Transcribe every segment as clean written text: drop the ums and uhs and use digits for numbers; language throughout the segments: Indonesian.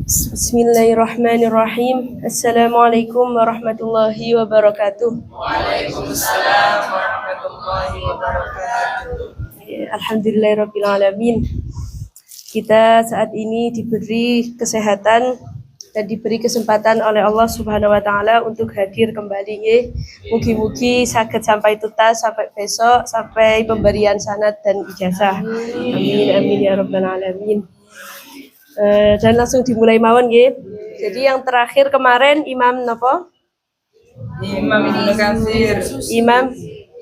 Bismillahirrahmanirrahim. Assalamualaikum warahmatullahi wabarakatuh. Waalaikumsalam warahmatullahi wabarakatuh. Alhamdulillahirabbil alamin. Kita saat ini diberi kesehatan dan diberi kesempatan oleh Allah Subhanahu wa taala untuk hadir kembali nggih. Mugi-mugi saged sampai tuntas sampai besok sampai pemberian sanad dan ijazah. Amin amin ya rabbal alamin. Dan langsung dimulai mawon nggih. Jadi yang terakhir kemarin Imam napa? Imam Ibnu Katsir.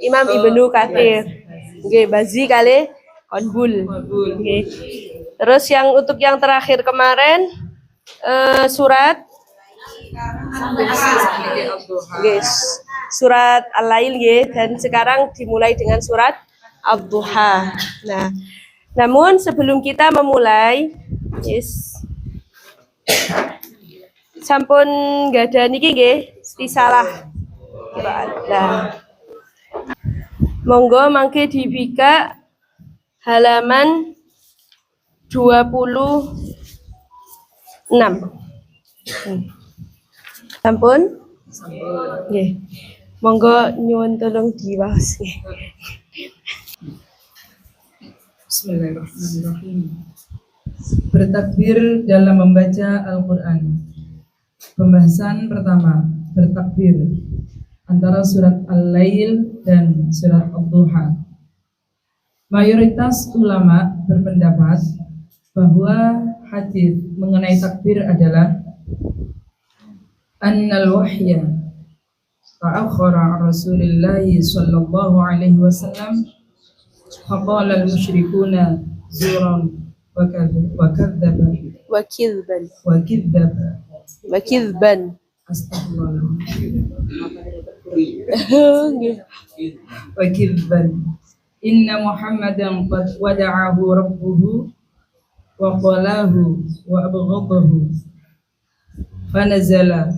Imam Ibnu Katsir. Nggih, Bazi kali Konbul. Nggih. Terus untuk yang terakhir kemarin surat surat Al-Lail nggih, dan sekarang dimulai dengan surat Ad-Duha. Nah, namun sebelum kita memulai sampun nggak ada niki nggih, risalah. Nah, monggo mangke dibika halaman 26. Sampun? Nggih. Monggo nyuwun tolong diwaos nggih. Bismillahirrahmanirrahim. Bertakbir dalam membaca Al-Quran. Pembahasan pertama, bertakbir antara surat Al-Lail dan surat Ad-Duha. Mayoritas ulama berpendapat bahwa hadis mengenai takbir adalah annal wahya ta'akhkhara Rasulullah sallallahu alaihi wasallam faqala al-musyrikuna zuran wa kadzdzaba Wa kidban. Astagfirullah. Nggih. Wa kidban. Inna Muhammadan qad wada'ahu rabbuhu wa qalahu wa abghadahu fanazala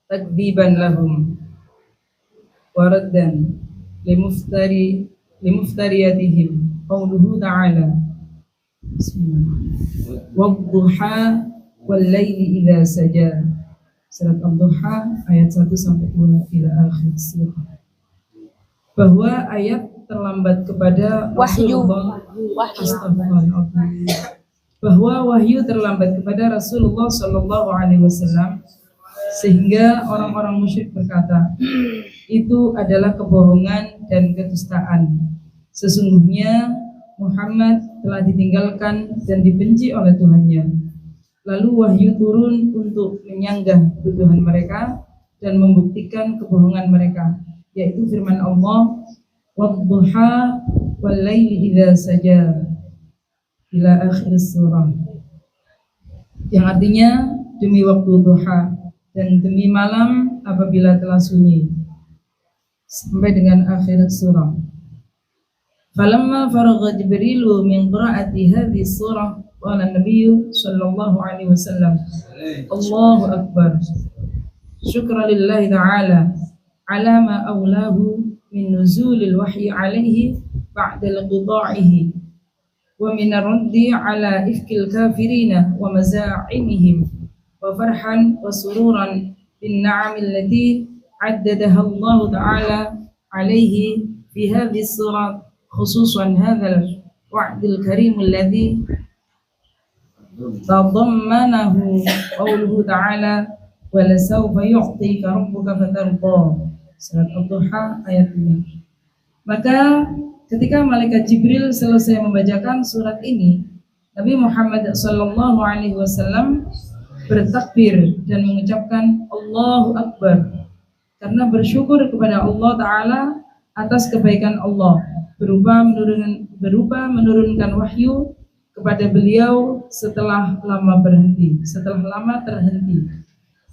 takdziban lahum wa raddan limuftariyatihim qawluhu ta'ala Wadduha wal laili idza saja. Surat Ad-Duha ayat 1 sampai 2 ila akhir surah. Bahwa ayat terlambat kepada bahwa wahyu terlambat kepada Rasulullah sallallahu alaihi wasallam sehingga orang-orang musyrik berkata, itu adalah kebohongan dan kedustaan. Sesungguhnya Muhammad telah ditinggalkan dan dibenci oleh Tuhannya. Lalu wahyu turun untuk menyanggah tuduhan mereka dan membuktikan kebohongan mereka, yaitu firman Allah, "Wadduha wal laili idza saja" ila akhir surah. Yang artinya demi waktu duha dan demi malam apabila telah sunyi, sampai dengan akhir surah. Falamma faragha Jibrilu min qira'ati hadhihi surah qala an-nabiy sallallahu alaihi wasallam Allahu akbar. Syukran lillahi ta'ala ala ma awlahu min nuzulil wahyi alaihi ba'da al-qita'ihi wa min ar-raddi ala ifkil kafirina wa maza'imihim wa farhan wa sururan bin na'am allati addadaha Allah ta'ala alaihi fi hadhihi surah khususan hadzal wa'dil karim alladhi tadammanahu qawluhu ta'ala wa la sawfa yu'tika rabbuka fatarda. Surat Ad-Duha ayat 5. Maka ketika malaikat Jibril selesai membacakan surat ini, Nabi Muhammad sallallahu alaihi wasallam bertakbir dan mengucapkan Allahu Akbar karena bersyukur kepada Allah Ta'ala atas kebaikan Allah berupa menurunkan wahyu kepada beliau setelah lama terhenti,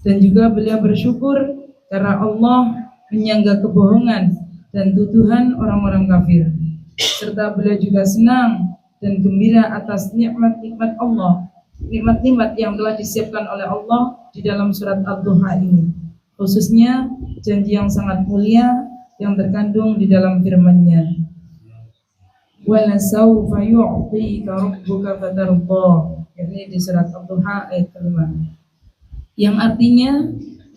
dan juga beliau bersyukur karena Allah menyanggah kebohongan dan tuduhan orang-orang kafir, serta beliau juga senang dan gembira atas nikmat-nikmat Allah, nikmat-nikmat yang telah disiapkan oleh Allah di dalam surat Ad-Duha ini, khususnya janji yang sangat mulia yang terkandung di dalam firman-Nya, wala sawfa yu'tika rabbuka fatarda, yakni di surat Ad-Duha ayat 5. yang artinya,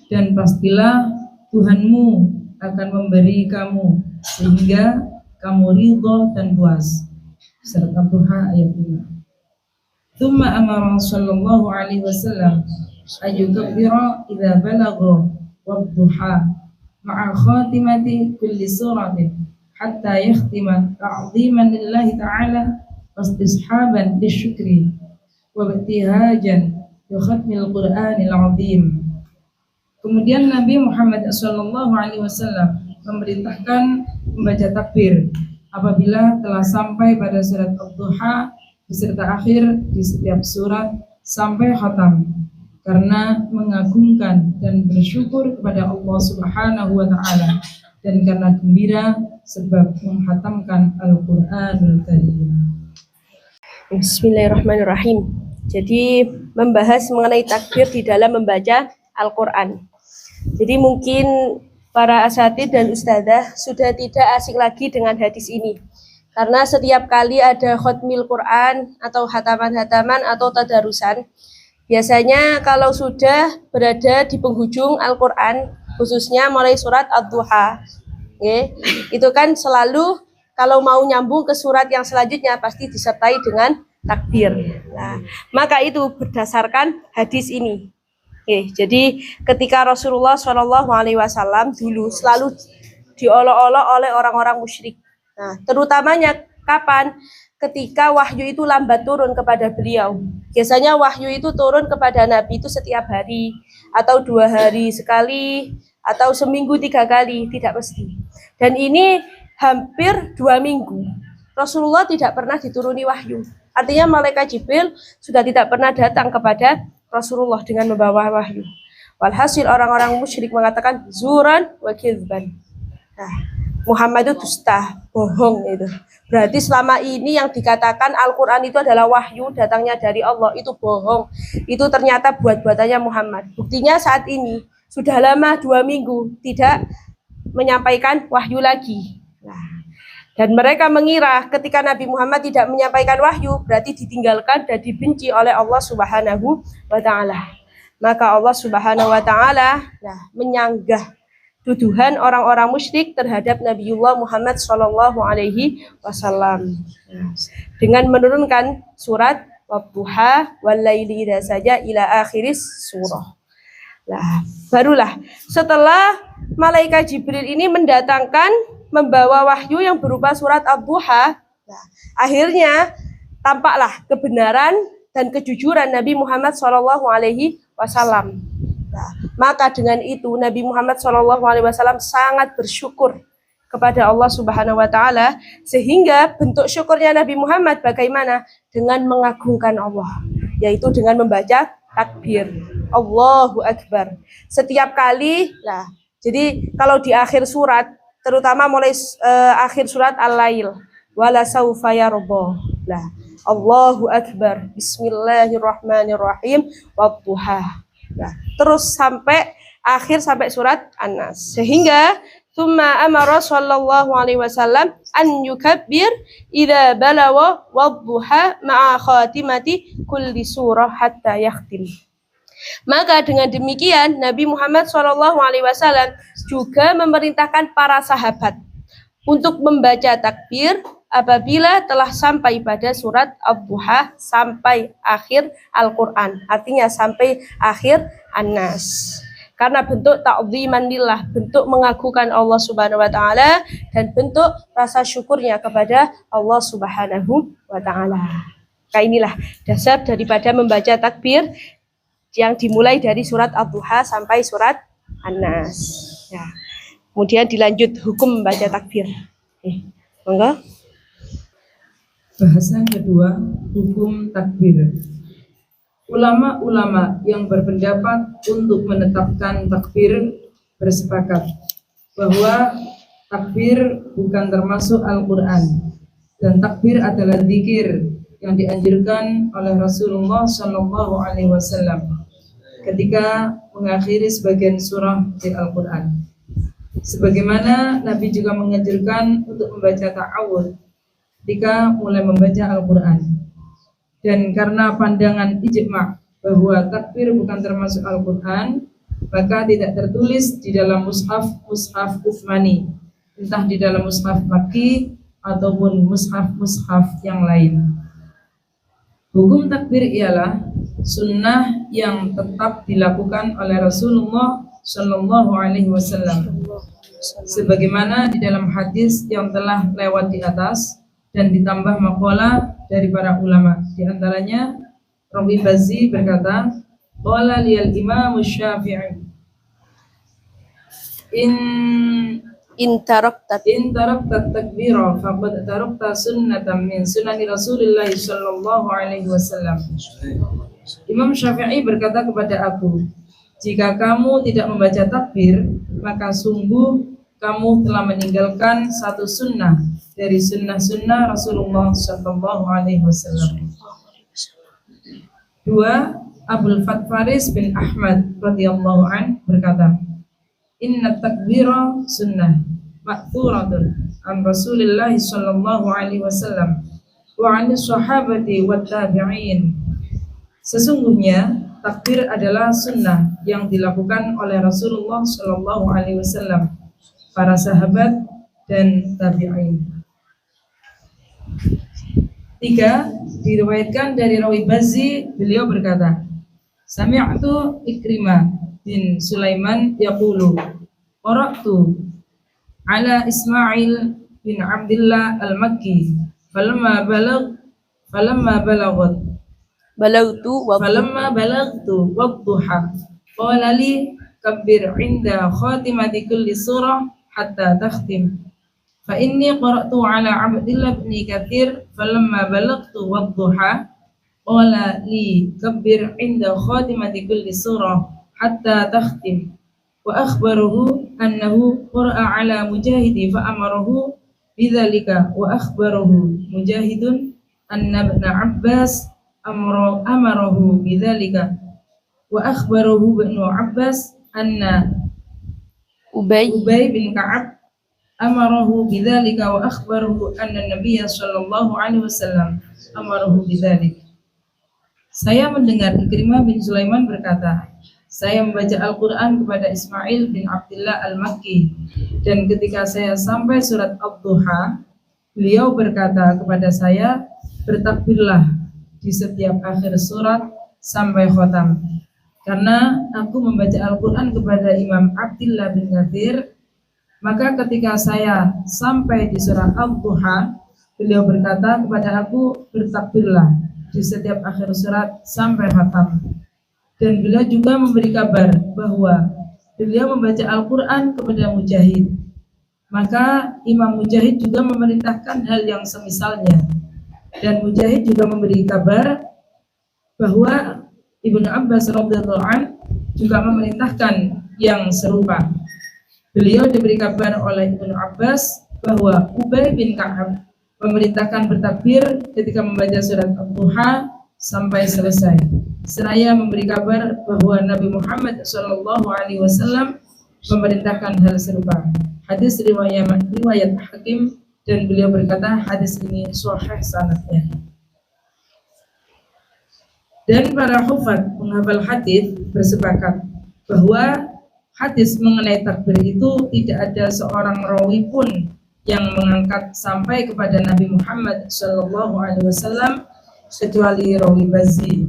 dan pastilah Tuhanmu akan memberi kamu sehingga kamu ridho dan puas. Surat Ad-Duha ayat 5. Tsumma amara sallallahu alaihi wasallam ayyukabbira idza balagha wad-duha ma'a khatimati kulli suratin hatta yakhtima ta'ziman lillahi ta'ala wastishaban lisyukri wa ibtihajan bi khatmil Qur'anil 'azim. Kemudian Nabi Muhammad SAW memerintahkan membaca takbir apabila telah sampai pada surat Ad-Duha beserta akhir di setiap surat sampai khatam, karena mengagungkan dan bersyukur kepada Allah Subhanahu wa Ta'ala, dan karena gembira sebab menghatamkan Al-Qur'anul Karim. Bismillahirrahmanirrahim. Jadi membahas mengenai takbir di dalam membaca Al-Quran. Jadi mungkin para asatidz dan ustadzah sudah tidak asing lagi dengan hadis ini. Karena setiap kali ada khotmil Quran atau hataman-hataman atau tadarusan, biasanya kalau sudah berada di penghujung Al-Quran, khususnya mulai surat Ad-Duha, itu kan selalu kalau mau nyambung ke surat yang selanjutnya pasti disertai dengan takbir. Nah, maka itu berdasarkan hadis ini. Jadi ketika Rasulullah SAW dulu selalu diolok-olok oleh orang-orang musyrik. Nah, terutamanya kapan? Ketika wahyu itu lambat turun kepada beliau. Biasanya wahyu itu turun kepada Nabi itu setiap hari, atau 2 hari sekali, atau seminggu 3 kali, tidak mesti. Dan ini hampir 2 minggu. Rasulullah tidak pernah dituruni wahyu. Artinya malaikat Jibril sudah tidak pernah datang kepada Rasulullah dengan membawa wahyu. Walhasil orang-orang musyrik mengatakan zuran wa kizban. Nah, Muhammad itu dusta, bohong itu. Berarti selama ini yang dikatakan Al-Quran itu adalah wahyu datangnya dari Allah, itu bohong. Itu ternyata buat-buatannya Muhammad. Buktinya saat ini sudah lama 2 minggu tidak menyampaikan wahyu lagi. Nah, dan mereka mengira ketika Nabi Muhammad tidak menyampaikan wahyu berarti ditinggalkan dan dibenci oleh Allah Subhanahu wa Ta'ala. Maka Allah Subhanahu wa Ta'ala menyanggah tuduhan orang-orang musyrik terhadap Nabiullah Muhammad Shallallahu Alaihi Wasallam dengan menurunkan surat Wadduha wal-laili idza saja ila akhiris surah. Nah, barulah setelah malaikat Jibril ini mendatangkan membawa wahyu yang berupa surat Ad-Duha, akhirnya tampaklah kebenaran dan kejujuran Nabi Muhammad SAW. Nah, maka dengan itu Nabi Muhammad SAW sangat bersyukur kepada Allah Subhanahu wa Ta'ala, sehingga bentuk syukurnya Nabi Muhammad bagaimana? Dengan mengagungkan Allah, yaitu dengan membaca takbir Allahu Akbar setiap kali. Nah, jadi kalau di akhir surat, terutama mulai akhir surat Al-Lail, wala saufa yarda. Nah, Allahu Akbar, Bismillahirrahmanirrahim, Wadduha. Nah, terus sampai akhir sampai surat An-Nas. Sehingga tsumma amara sallallahu alaihi wasallam an yukabbir idza balagha wadduha ma'a khatimati kulli surah hatta yakhtim. Maka dengan demikian Nabi Muhammad SAW juga memerintahkan para sahabat untuk membaca takbir apabila telah sampai pada surat Ad-Duha sampai akhir Al-Quran, artinya sampai akhir An-Nas. Karena bentuk ta'ziman lillah, bentuk mengagungkan Allah Subhanahu wa Ta'ala, dan bentuk rasa syukurnya kepada Allah Subhanahu wa Ta'ala. Nah, inilah dasar daripada membaca takbir yang dimulai dari surat Ad-Duha sampai surat An-Nas. Ya. Kemudian dilanjut hukum membaca takbir. Monggo. Bahasan kedua, hukum takbir. Ulama-ulama yang berpendapat untuk menetapkan takbir bersepakat bahwa takbir bukan termasuk Al-Quran, dan takbir adalah zikir yang dianjurkan oleh Rasulullah Shallallahu Alaihi Wasallam ketika mengakhiri sebagian surah di Al-Quran. Sebagaimana Nabi juga mengajarkan untuk membaca ta'awudz ketika mulai membaca Al-Quran. Dan karena pandangan ijma' bahwa takbir bukan termasuk Al-Quran, maka tidak tertulis di dalam mushaf Utsmani, entah di dalam mushaf Makki ataupun mushaf yang lain. Hukum takbir ialah sunnah yang tetap dilakukan oleh Rasulullah Shallallahu Alaihi Wasallam, sebagaimana di dalam hadis yang telah lewat di atas, dan ditambah maqalah dari para ulama. Di antaranya Rawi Bazzi berkata, qala liyal Imam Syafi'i in tarakta takbira faqad tarakta sunnatan min sunani Rasulillah sallallahu alaihi wasallam. Imam Syafi'i berkata kepada aku, jika kamu tidak membaca takbir, maka sungguh kamu telah meninggalkan satu sunnah dari sunnah-sunnah Rasulullah sallallahu alaihi wasallam. 2. Abul Faris bin Ahmad radhiyallahu an berkata, inna takbira sunnah ma'thuratun an Rasulillah sallallahu alaihi wasallam wa 'ani sahabati wat tabi'in. Sesungguhnya takbir adalah sunnah yang dilakukan oleh Rasulullah sallallahu alaihi wasallam, para sahabat dan tabi'in. 3. Diriwayatkan dari Rawi Bazzi, beliau berkata, sami'tu Ikrimah bin Sulaiman yaqulu qara'tu ala Ismail bin Abdullah al-Makki falamma balagtu wadduha qala li kabbir inda khatimati kulli surah hatta takhtim fa inni qara'tu ala Abdullah bin Katsir falamma balagtu wadduha qala li kabbir inda khatimati kulli surah hatta takhtim wa akhbaruhu annahu qara'a ala Mujahid fa amarahu bidzalika wa akhbaruhu Mujahidun anna Ibn Abbas amarahu bidzalika wa akhbaruhu Ibn Abbas anna Ubay bin Ka'ab amarahu bidzalika wa akhbaruhu anna Nabiy sallallahu alaihi wasallam amarahu bidzalik. Saya mendengar Ikrimah bin Sulaiman berkata, saya membaca Al-Quran kepada Ismail bin Abdullah al-Makki, dan ketika saya sampai surat Ad-Duha, beliau berkata kepada saya, bertakbirlah di setiap akhir surat sampai khotam. Karena aku membaca Al-Quran kepada Imam Abdullah bin Katsir, maka ketika saya sampai di surat Ad-Duha, beliau berkata kepada aku, bertakbirlah di setiap akhir surat sampai khatam. Dan beliau juga memberi kabar bahwa beliau membaca Al-Quran kepada Mujahid. Maka Imam Mujahid juga memerintahkan hal yang semisalnya. Dan Mujahid juga memberi kabar bahwa Ibnu Abbas radhiyallahu anhu juga memerintahkan yang serupa. Beliau diberi kabar oleh Ibnu Abbas bahwa Ubay bin Ka'ab memerintahkan bertakbir ketika membaca surat Ad-Duha sampai selesai. Seraya memberi kabar bahwa Nabi Muhammad SAW memerintahkan hal serupa. Hadis riwayat Hakim, dan beliau berkata hadis ini sahih sanadnya. Dan para hufaz penghafal hadis bersepakat bahwa hadis mengenai takbir itu tidak ada seorang rawi pun yang mengangkat sampai kepada Nabi Muhammad SAW kecuali Rawi Bazzi.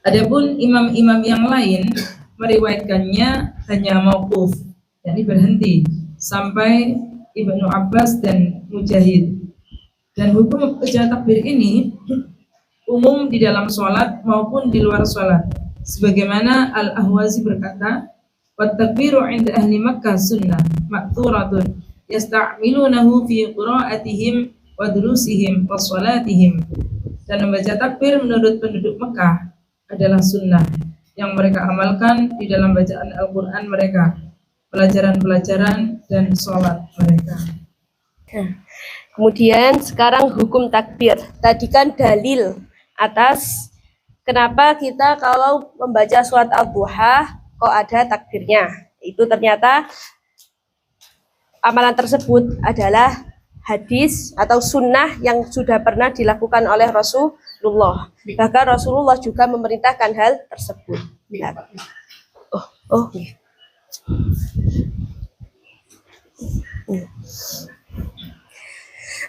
Adapun imam-imam yang lain meriwayatkannya hanya mauquf, yakni berhenti sampai Ibnu Abbas dan Mujahid. Dan hukum baca takbir ini umum di dalam sholat maupun di luar sholat. Sebagaimana Al-Ahwazi berkata, "Wat takbiru 'inda ahli Makkah sunnah ma'thuratun yasta'milunahu fi qira'atihim wa durusihim wa sholatihim." Dan membaca takbir menurut penduduk Mekah adalah sunnah yang mereka amalkan di dalam bacaan Al-Quran mereka, pelajaran-pelajaran dan sholat mereka. Kemudian sekarang hukum takbir. Tadi kan dalil atas kenapa kita kalau membaca surat Al-Duha kok ada takbirnya. Itu ternyata amalan tersebut adalah hadis atau sunnah yang sudah pernah dilakukan oleh Rasulullah. Bahkan Rasulullah juga memerintahkan hal tersebut. Nah, nggih.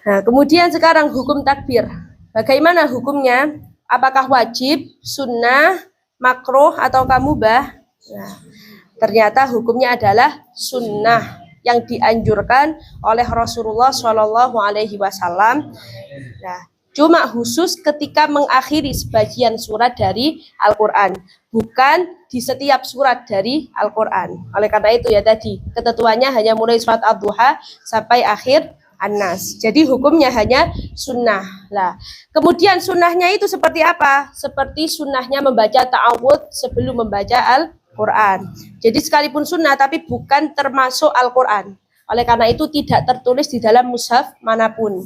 Nah, kemudian sekarang hukum takbir. Bagaimana hukumnya? Apakah wajib, sunnah, makruh, atau mubah? Nah, ternyata hukumnya adalah sunnah yang dianjurkan oleh Rasulullah Shallallahu Alaihi Wasallam. Nah, cuma khusus ketika mengakhiri sebagian surat dari Al-Quran, bukan di setiap surat dari Al-Quran. Oleh karena itu ya tadi, ketentuannya hanya mulai surat Ad-Duha sampai akhir An-Nas. Jadi hukumnya hanya sunnah. Lah, kemudian sunnahnya itu seperti apa? Seperti sunnahnya membaca ta'awudz sebelum membaca Al-Quran. Jadi sekalipun sunnah tapi bukan termasuk Al-Quran. Oleh karena itu tidak tertulis di dalam mushaf manapun.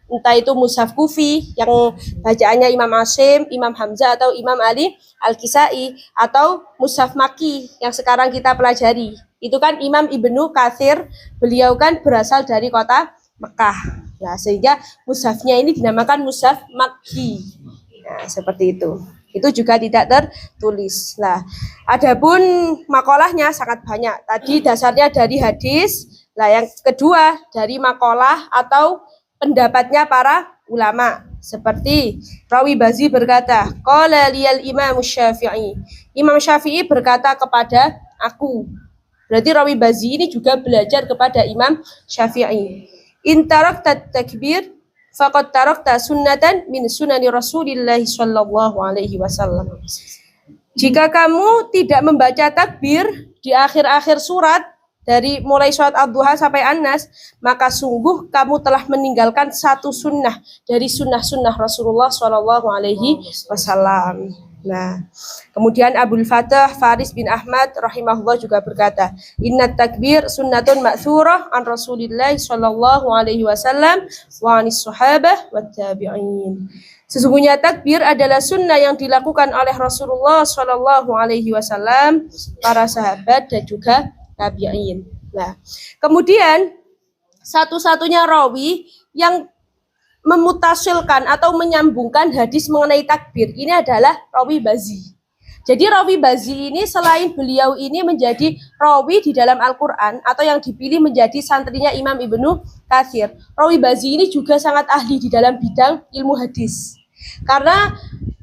Entah itu mushaf Kufi yang bacaannya Imam Asim, Imam Hamzah atau Imam Ali Al-Kisai, atau mushaf Makki yang sekarang kita pelajari. Itu kan Imam Ibnu Katsir, beliau kan berasal dari kota Mekah. Nah, sehingga mushafnya ini dinamakan mushaf Makki. Nah, seperti itu. Itu juga tidak tertulis. Nah, adapun makolahnya sangat banyak. Tadi dasarnya dari hadis. Nah, yang kedua dari makalah atau pendapatnya para ulama. Seperti Rawi Bazi berkata, qala liyal Imam Syafi'i. Imam Syafi'i berkata kepada aku. Berarti Rawi Bazi ini juga belajar kepada Imam Syafi'i. In tarakta takbir faqad tarakta sunnatan min sunani Rasulillah sallallahu alaihi wasallam. Jika kamu tidak membaca takbir di akhir-akhir surat dari mulai surat Ad-Duha sampai An-Nas, maka sungguh kamu telah meninggalkan satu sunnah dari sunnah-sunnah Rasulullah sallallahu alaihi wasallam. Nah, kemudian Abdul Fattah Faris bin Ahmad rahimahullah juga berkata, inna takbir sunnatun ma'thurah an Rasulillah sallallahu alaihi wasallam wa anis sahabah wa tabi'in. Sesungguhnya takbir adalah sunnah yang dilakukan oleh Rasulullah sallallahu alaihi wasallam, para sahabat dan juga tabi'in. Nah, kemudian satu-satunya rawi yang memutasilkan atau menyambungkan hadis mengenai takbir ini adalah Rawi Bazi. Jadi Rawi Bazi ini selain beliau ini menjadi rawi di dalam Al-Quran atau yang dipilih menjadi santrinya Imam Ibnu Katsir, Rawi Bazi ini juga sangat ahli di dalam bidang ilmu hadis. Karena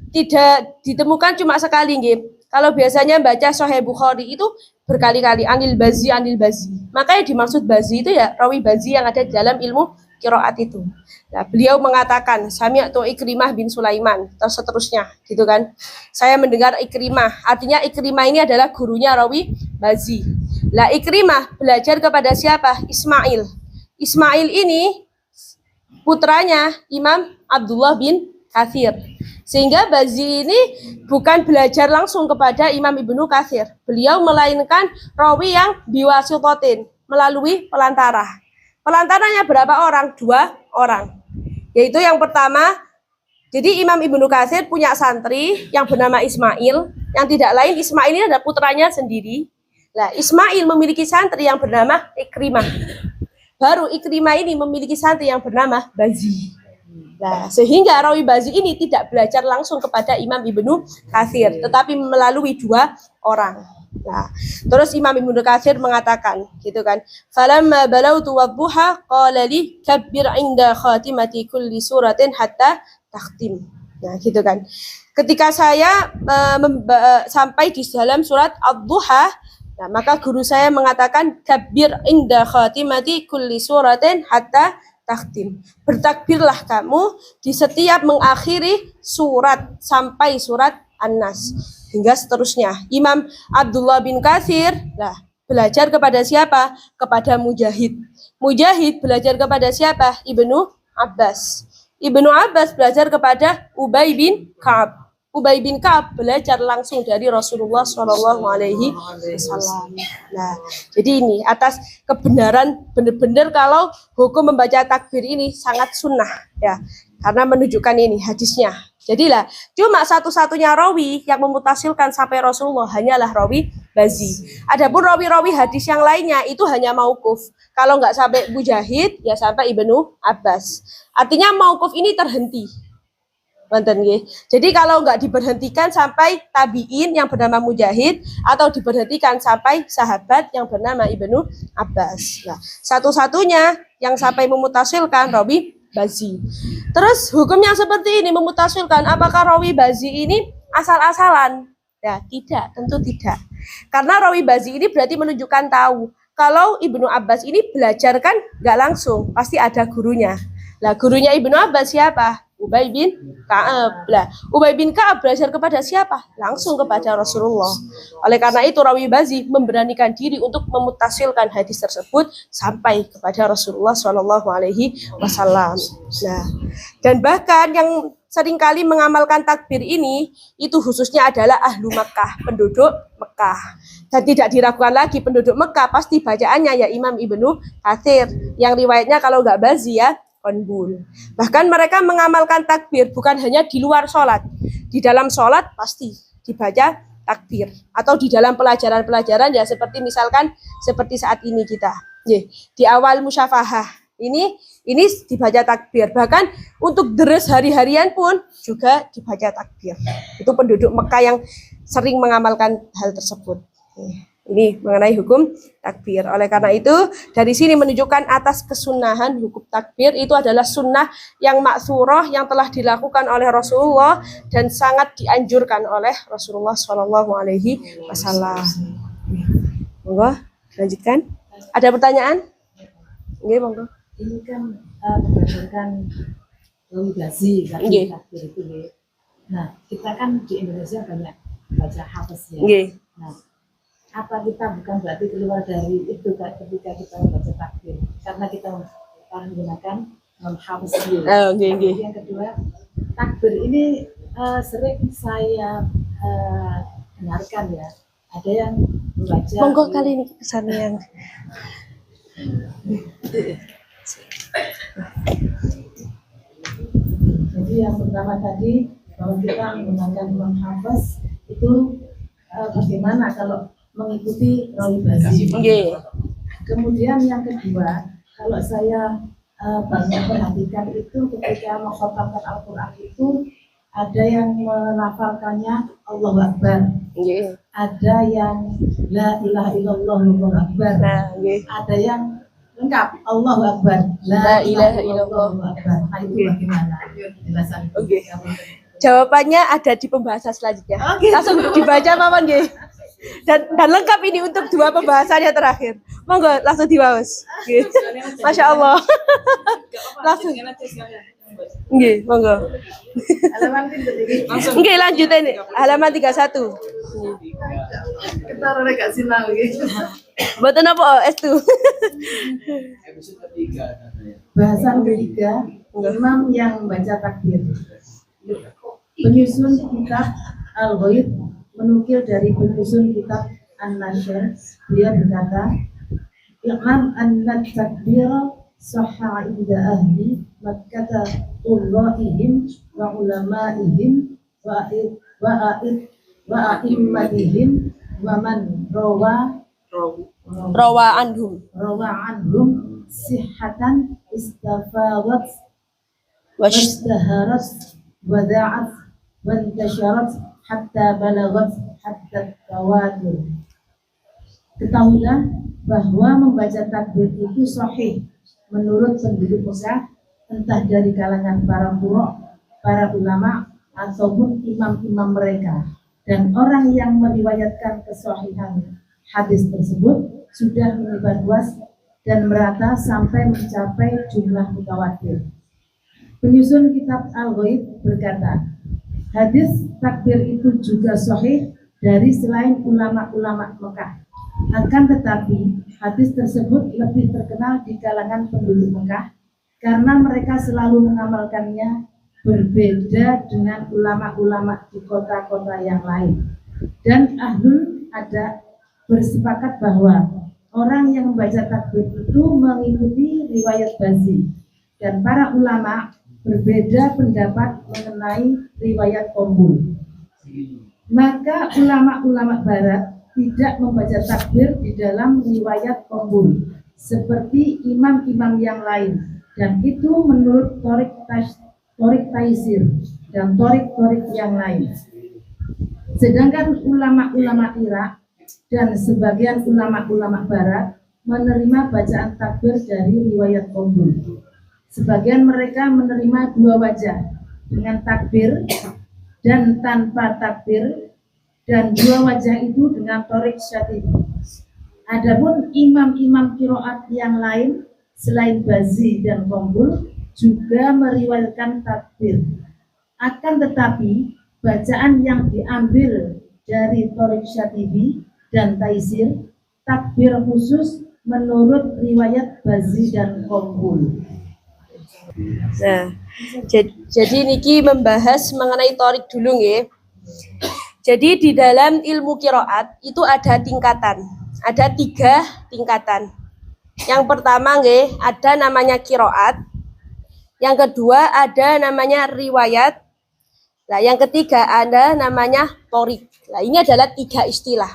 tidak ditemukan cuma sekali nggih. Kalau biasanya baca Sahih Bukhari itu berkali-kali Anil Bazi. Makanya dimaksud Bazi itu ya Rawi Bazi yang ada di dalam ilmu qiraat itu. Nah, beliau mengatakan sami'tu Ikrimah bin Sulaiman terus seterusnya gitu kan. Saya mendengar Ikrimah. Artinya Ikrimah ini adalah gurunya Rawi Bazi. Lah Ikrimah belajar kepada siapa? Ismail. Ismail ini putranya Imam Abdullah bin Katsir. Sehingga Bazi ini bukan belajar langsung kepada Imam Ibnu Katsir. Beliau melainkan rawi yang biwasitotin, melalui pelantara. Pelantaranya berapa orang? 2 orang. Yaitu yang pertama, jadi Imam Ibnu Katsir punya santri yang bernama Ismail, yang tidak lain Ismail ini adalah putranya sendiri. Nah, Ismail memiliki santri yang bernama Ikrimah. Baru Ikrimah ini memiliki santri yang bernama Bazi. Nah, sehingga Rawi Bazi ini tidak belajar langsung kepada Imam Ibnu Katsir, tetapi melalui 2 orang. Nah, terus Imam Ibnu Katsir mengatakan, gitu kan, falamma balautu wadduha qala li kabbir inda khatimati kulli suratin hatta takhtim. Nah, gitu kan. Ketika saya sampai di dalam surat Ad-Duha, nah, maka guru saya mengatakan kabbir inda khatimati kulli suratin hatta takhtim. Bertakbirlah kamu di setiap mengakhiri surat sampai surat An-Nas hingga seterusnya. Imam Abdullah bin Katsir lah belajar kepada siapa? Kepada Mujahid. Mujahid belajar kepada siapa? Ibnu Abbas. Ibnu Abbas belajar kepada Ubay bin Ka'ab. Ubay bin Ka'ab belajar langsung dari Rasulullah Shallallahu Alaihi Wasallam. Nah, jadi ini atas kebenaran benar-benar kalau hukum membaca takbir ini sangat sunnah ya, karena menunjukkan ini hadisnya. Jadilah cuma satu-satunya rawi yang memutasilkan sampai Rasulullah hanyalah Rawi Bazi. Adapun rawi-rawi hadis yang lainnya itu hanya mauquf. Kalau nggak sampai Mujahid ya sampai Ibnu Abbas. Artinya mauquf ini terhenti. Wonten nggih. Jadi kalau nggak diberhentikan sampai tabiin yang bernama Mujahid atau diberhentikan sampai sahabat yang bernama Ibnu Abbas. Nah, satu-satunya yang sampai memutasilkan rawi Bazi. Terus hukum yang seperti ini memutasilkan apakah rawi Bazi ini asal-asalan? Ya, tidak, tentu tidak. Karena rawi Bazi ini berarti menunjukkan tahu. Kalau Ibnu Abbas ini belajar kan nggak langsung, pasti ada gurunya. Lah gurunya Ibnu Abbas siapa? Ubay bin Ka'ab. Lah, Ubay bin Ka'ab belajar kepada siapa? Langsung kepada Rasulullah. Oleh karena itu rawi Bazi memberanikan diri untuk memutasilkan hadis tersebut sampai kepada Rasulullah Shallallahu Alaihi Wasallam. Nah, dan bahkan yang seringkali mengamalkan takbir ini itu khususnya adalah ahlu Makkah, penduduk Mekah. Dan tidak diragukan lagi penduduk Mekah pasti bacaannya ya Imam Ibnu Katsir. Yang riwayatnya kalau nggak Bazi ya konbul. Bahkan mereka mengamalkan takbir bukan hanya di luar sholat. Di dalam sholat pasti dibaca takbir. Atau di dalam pelajaran-pelajaran ya seperti misalkan seperti saat ini kita. Di awal musyafahah ini dibaca takbir. Bahkan untuk deres hari-harian pun juga dibaca takbir. Itu penduduk Mekah yang sering mengamalkan hal tersebut. Ini mengenai hukum takbir. Oleh karena itu, dari sini menunjukkan atas kesunahan hukum takbir itu adalah sunnah yang maksurah yang telah dilakukan oleh Rasulullah dan sangat dianjurkan oleh Rasulullah Shallallahu Alaihi Wasallam. Monggo, lanjutkan. Ada pertanyaan? Nggih, monggo. Ini kan berdasarkan Bazi takbir itu. Nah, kita kan di Indonesia banyak baca hafaz ya. Nah, apa kita bukan berarti keluar dari itu ketika kita membaca takbir karena kita menggunakan hafaz sendiri. Yang kedua, takbir ini sering saya dengarkan ya, ada yang membaca. Monggo kali ini kesan yang jadi yang pertama tadi bahwa kita menggunakan hafaz itu bagaimana kalau mengikuti rawi Bazi. Kemudian yang kedua, kalau saya banyak perhatikan itu ketika mengkhatamkan Al-Quran itu ada yang melafalkannya Allahu Akbar, ada yang La ilaha illallah Allahu Akbar, ada yang lengkap Allahu Akbar, La ilaha illallah Allahu Akbar. Nah, itu bagaimana penjelasan? Jawabannya ada di pembahasan selanjutnya. Langsung dibaca Paman nggih. Dan lengkap ini untuk dua pembahasannya terakhir. Monggo langsung dibawas. Masya Allah. Langsung. Nggih, monggo. Halaman pinten. Nggih, lanjut ini. Halaman 31. Kita ora gak sinau iki. Mboten apa S2. Bahasan ketiga, imam yang membaca takbir. Penyusun kitab Al-Ghaib menukil dari penyusun kitab An-Nashr, dia berkata, "I'lam anna takbira sahha inda ahli Makkah ullaihim wa ulama'ihim wa a'immatihim wa man rawa anhum sihhatan istafadat washtaharat wada'at wantasharat hatta balagat hatta tawatur." Ketahuilah bahwa membaca takbir itu sahih menurut penduduk Mekah, entah dari kalangan para qurra, para ulama ataupun imam-imam mereka, dan orang yang meriwayatkan kesahihan hadis tersebut sudah menyebar luas dan merata sampai mencapai jumlah mutawatir. Penyusun kitab Al-Ghaib berkata, hadis takbir itu juga sahih dari selain ulama-ulama Mekah. Akan tetapi hadis tersebut lebih terkenal di kalangan penduduk Mekah karena mereka selalu mengamalkannya, berbeda dengan ulama-ulama di kota-kota yang lain. Dan ahlul ada bersepakat bahwa orang yang membaca takbir itu mengikuti riwayat Bazi, dan para ulama berbeda pendapat mengenai riwayat Qombul. Maka ulama-ulama barat tidak membaca takbir di dalam riwayat Qombul seperti imam-imam yang lain, dan itu menurut Torik Taisir dan torik-torik yang lain. Sedangkan ulama-ulama Irak dan sebagian ulama-ulama Barat menerima bacaan takbir dari riwayat Qabbul. Sebagian mereka menerima dua wajah, dengan takbir dan tanpa takbir, dan dua wajah itu dengan torik syatibi. Adapun imam-imam qiraat yang lain selain Bazzi dan Qabbul juga meriwayatkan takbir. Akan tetapi bacaan yang diambil dari torik syatibi dan taisir takbir khusus menurut riwayat Bazzi dan Qabbul. Nah, jadi niki membahas mengenai torik dulu nggih. Jadi di dalam ilmu qiraat itu ada tingkatan. Ada 3 tingkatan. Yang pertama nggih, ada namanya qiraat. Yang kedua ada namanya riwayat. Nah, yang ketiga ada namanya torik. Nah, ini adalah 3 istilah.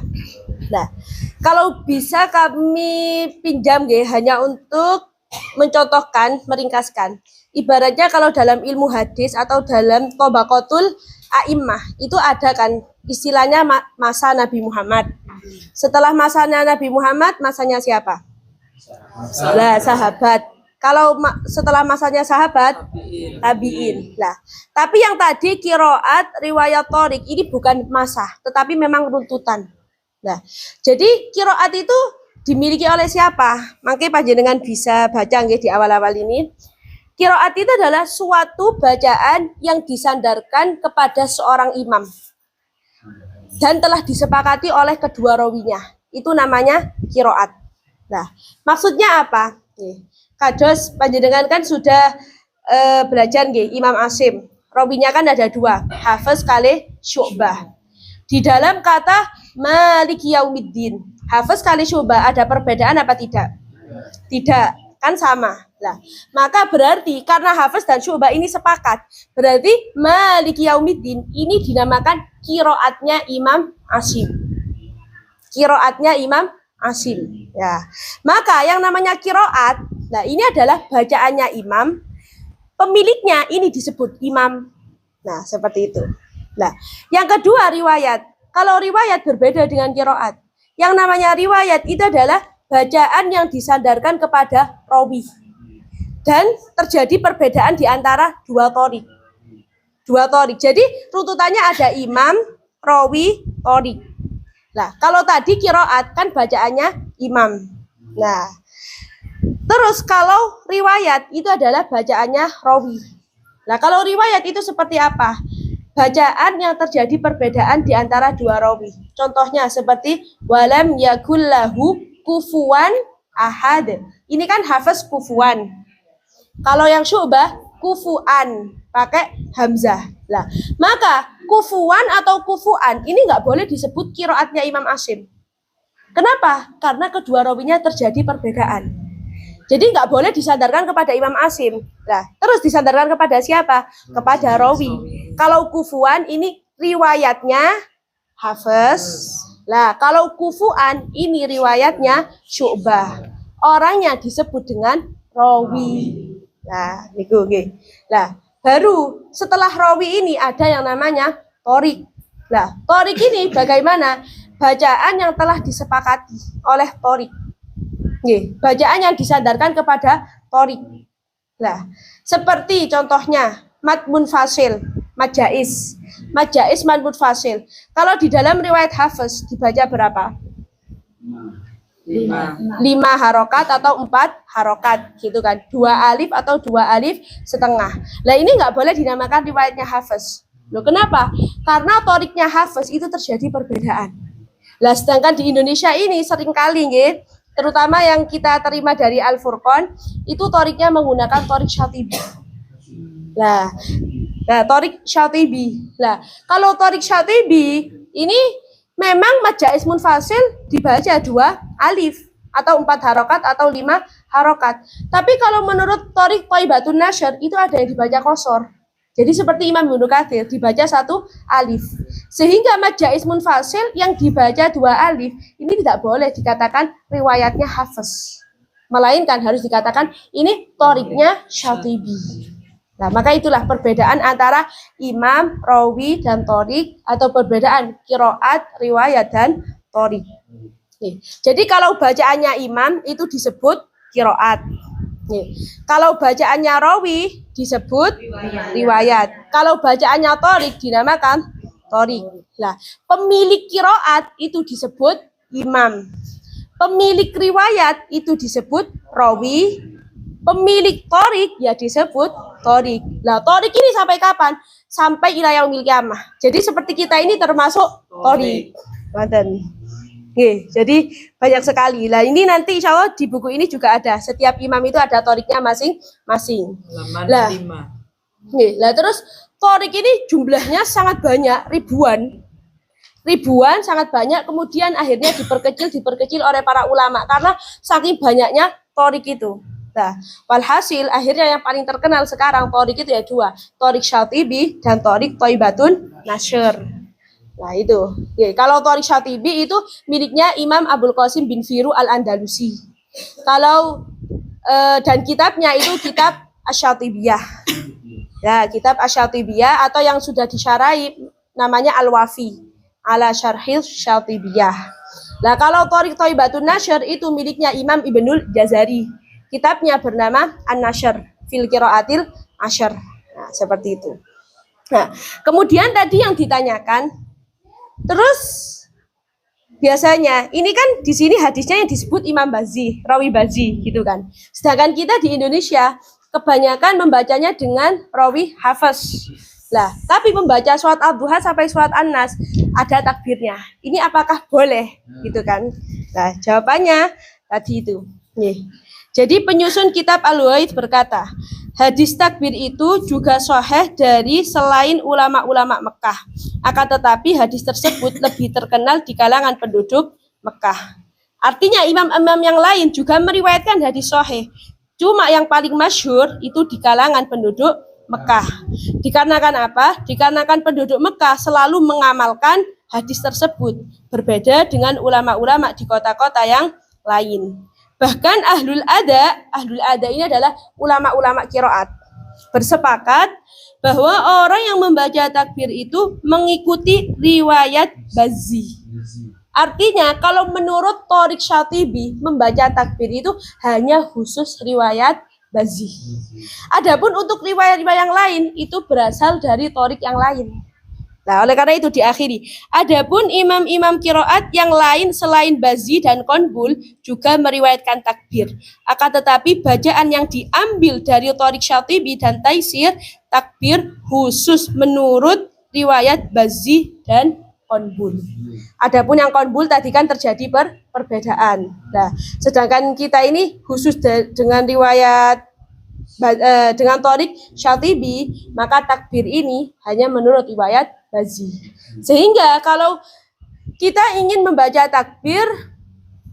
Nah, kalau bisa kami pinjam nggih hanya untuk mencontohkan, meringkaskan. Ibaratnya kalau dalam ilmu hadis atau dalam Thabaqatul A'immah itu ada kan istilahnya masa Nabi Muhammad. Setelah masanya Nabi Muhammad, masanya siapa? Lah, sahabat. Kalau setelah masanya sahabat, tabi'in. Lah, tapi yang tadi qiraat, riwayat torik ini bukan masa, tetapi memang runtutan. Nah, jadi qiraat itu dimiliki oleh siapa? Makanya panjenengan bisa baca nggih di awal-awal ini. Qiraat itu adalah suatu bacaan yang disandarkan kepada seorang imam dan telah disepakati oleh kedua rawinya. Itu namanya qiraat. Nah, maksudnya apa? Kados panjenengan kan sudah belajar nggih Imam Asim. Rawinya kan ada 2, Hafiz kali Syu'bah. Di dalam kata Maliki Yaumiddin, Hafiz kali Syu'bah ada perbedaan apa tidak? Tidak. Kan sama. Lah, maka berarti karena Hafiz dan Syu'bah ini sepakat, berarti Maliki Yaumiddin ini dinamakan qiraatnya Imam Asim. Qiraatnya Imam Asim. Ya. Maka yang namanya qiraat, nah ini adalah bacaannya imam, pemiliknya ini disebut imam. Nah, seperti itu. Nah, yang kedua riwayat. Kalau riwayat berbeda dengan qiraat. Yang namanya riwayat itu adalah bacaan yang disandarkan kepada rawi. Dan terjadi perbedaan di antara 2 torik. 2 torik. Jadi runtutannya ada imam, rawi, torik. Nah, kalau tadi qiraat kan bacaannya imam. Nah, terus kalau riwayat itu adalah bacaannya rawi. Nah, kalau riwayat itu seperti apa? Bacaan yang terjadi perbedaan di antara 2 rawi. Contohnya seperti walam yakullahu kufuwan ahad. Ini kan Hafiz kufuwan. Kalau yang Syu'bah kufuan pakai hamzah. Lah, maka kufuwan atau kufuan ini nggak boleh disebut qiraatnya Imam Asim. Kenapa? Karena kedua rawinya terjadi perbedaan. Jadi nggak boleh disandarkan kepada Imam Asim. Nah, terus disandarkan kepada siapa? Kepada rawi. Kalau kufuan ini riwayatnya Hafiz. Lah, kalau kufuan ini riwayatnya Syu'bah. Orangnya disebut dengan rawi. Nah, niku nggih. Lah, baru setelah rawi ini ada yang namanya torik. Nah, torik ini bagaimana? Bacaan yang telah disepakati oleh torik. Nggih, bacaan yang disandarkan kepada torik. Nah, seperti contohnya mad munfasil, mad jaiz. Mad jaiz, mad munfasil. Kalau di dalam riwayat Hafiz dibaca berapa? 5 harokat atau 4 harokat gitu kan, 2 alif atau 2 alif setengah. Nah, ini nggak boleh dinamakan riwayatnya Hafiz. Loh, kenapa? Karena toriknya Hafiz itu terjadi perbedaan. Lah, sedangkan di Indonesia ini sering kali nggih, terutama yang kita terima dari Al-Furqan itu toriknya menggunakan torik syatibi. Nah, torik syatibi. Lah, kalau torik syatibi ini memang mad jaiz munfasil dibaca 2 alif atau 4 harokat atau 5 harokat. Tapi kalau menurut torik Thaibatun Nashr itu ada yang dibaca qasar. Jadi seperti Imam Ibnu Katsir dibaca 1 alif. Sehingga mad jaiz munfasil yang dibaca 2 alif ini tidak boleh dikatakan riwayatnya Hafiz. Melainkan harus dikatakan ini toriknya syatibi. Nah, maka itulah perbedaan antara imam, rawi, dan torik, atau perbedaan kiroat, riwayat, dan torik. Nih. Jadi kalau bacaannya imam itu disebut kiroat. Nih. Kalau bacaannya rawi disebut riwayat. Kalau bacaannya torik dinamakan torik. Nah, pemilik kiroat itu disebut imam. Pemilik riwayat itu disebut rawi. Pemilik torik ya disebut torik. Nah, torik ini sampai kapan? Sampai ila yaumil qiyamah. Jadi seperti kita ini termasuk torik. Jadi banyak sekali. Nah, ini nanti insya Allah di buku ini juga ada. Setiap imam itu ada toriknya masing-masing. Lah terus torik ini jumlahnya sangat banyak, ribuan sangat banyak. Kemudian akhirnya diperkecil oleh para ulama karena saking banyaknya torik itu. Nah, walhasil akhirnya yang paling terkenal sekarang torik itu ya dua, torik Syatibi dan torik Thaibatun Nashr. Nah itu, kalau torik Syatibi itu miliknya Imam Abul Qasim bin Firu al-Andalusi. Kalau dan kitabnya itu kitab Asy-Syatibiyah. Ya, kitab Asy-Syatibiyah atau yang sudah disyarahi namanya Al-Wafi ala Syarhil Syatibiyah. Nah, kalau torik Thaibatun Nashr itu miliknya Imam Ibnul Jazari. Kitabnya bernama An-Nashr fil Qiraatil Ashr. Nah, seperti itu. Nah, kemudian tadi yang ditanyakan, terus biasanya ini kan di sini hadisnya yang disebut Imam Bazzi, rawi Bazzi gitu kan. Sedangkan kita di Indonesia kebanyakan membacanya dengan rawi Hafiz. Lah, tapi membaca surat Ad-Duha sampai surat An-Nas ada takbirnya. Ini apakah boleh gitu kan? Nah, jawabannya tadi itu. Nih. Jadi penyusun kitab Al-Waid berkata, hadis takbir itu juga sahih dari selain ulama-ulama Mekah. Akan tetapi hadis tersebut lebih terkenal di kalangan penduduk Mekah. Artinya imam-imam yang lain juga meriwayatkan hadis sahih. Cuma yang paling masyhur itu di kalangan penduduk Mekah. Dikarenakan apa? Dikarenakan penduduk Mekah selalu mengamalkan hadis tersebut. Berbeda dengan ulama-ulama di kota-kota yang lain. Bahkan ahlul ada ini adalah ulama-ulama qiraat, bersepakat bahwa orang yang membaca takbir itu mengikuti riwayat Bazzi. Artinya kalau menurut Thoriq Syatibi membaca takbir itu hanya khusus riwayat Bazzi. Adapun untuk riwayat-riwayat yang lain itu berasal dari Thoriq yang lain. Nah, oleh karena itu diakhiri. Adapun imam-imam qiraat yang lain selain Bazzi dan Qunbul juga meriwayatkan takbir. Akan tetapi bacaan yang diambil dari Thoriq Syatibi dan Taisir takbir khusus menurut riwayat Bazzi dan Qunbul. Adapun yang Qunbul tadi kan terjadi perbedaan. Nah, sedangkan kita ini khusus dengan riwayat dengan Thoriq Syatibi, maka takbir ini hanya menurut riwayat Bazzi. Sehingga kalau kita ingin membaca takbir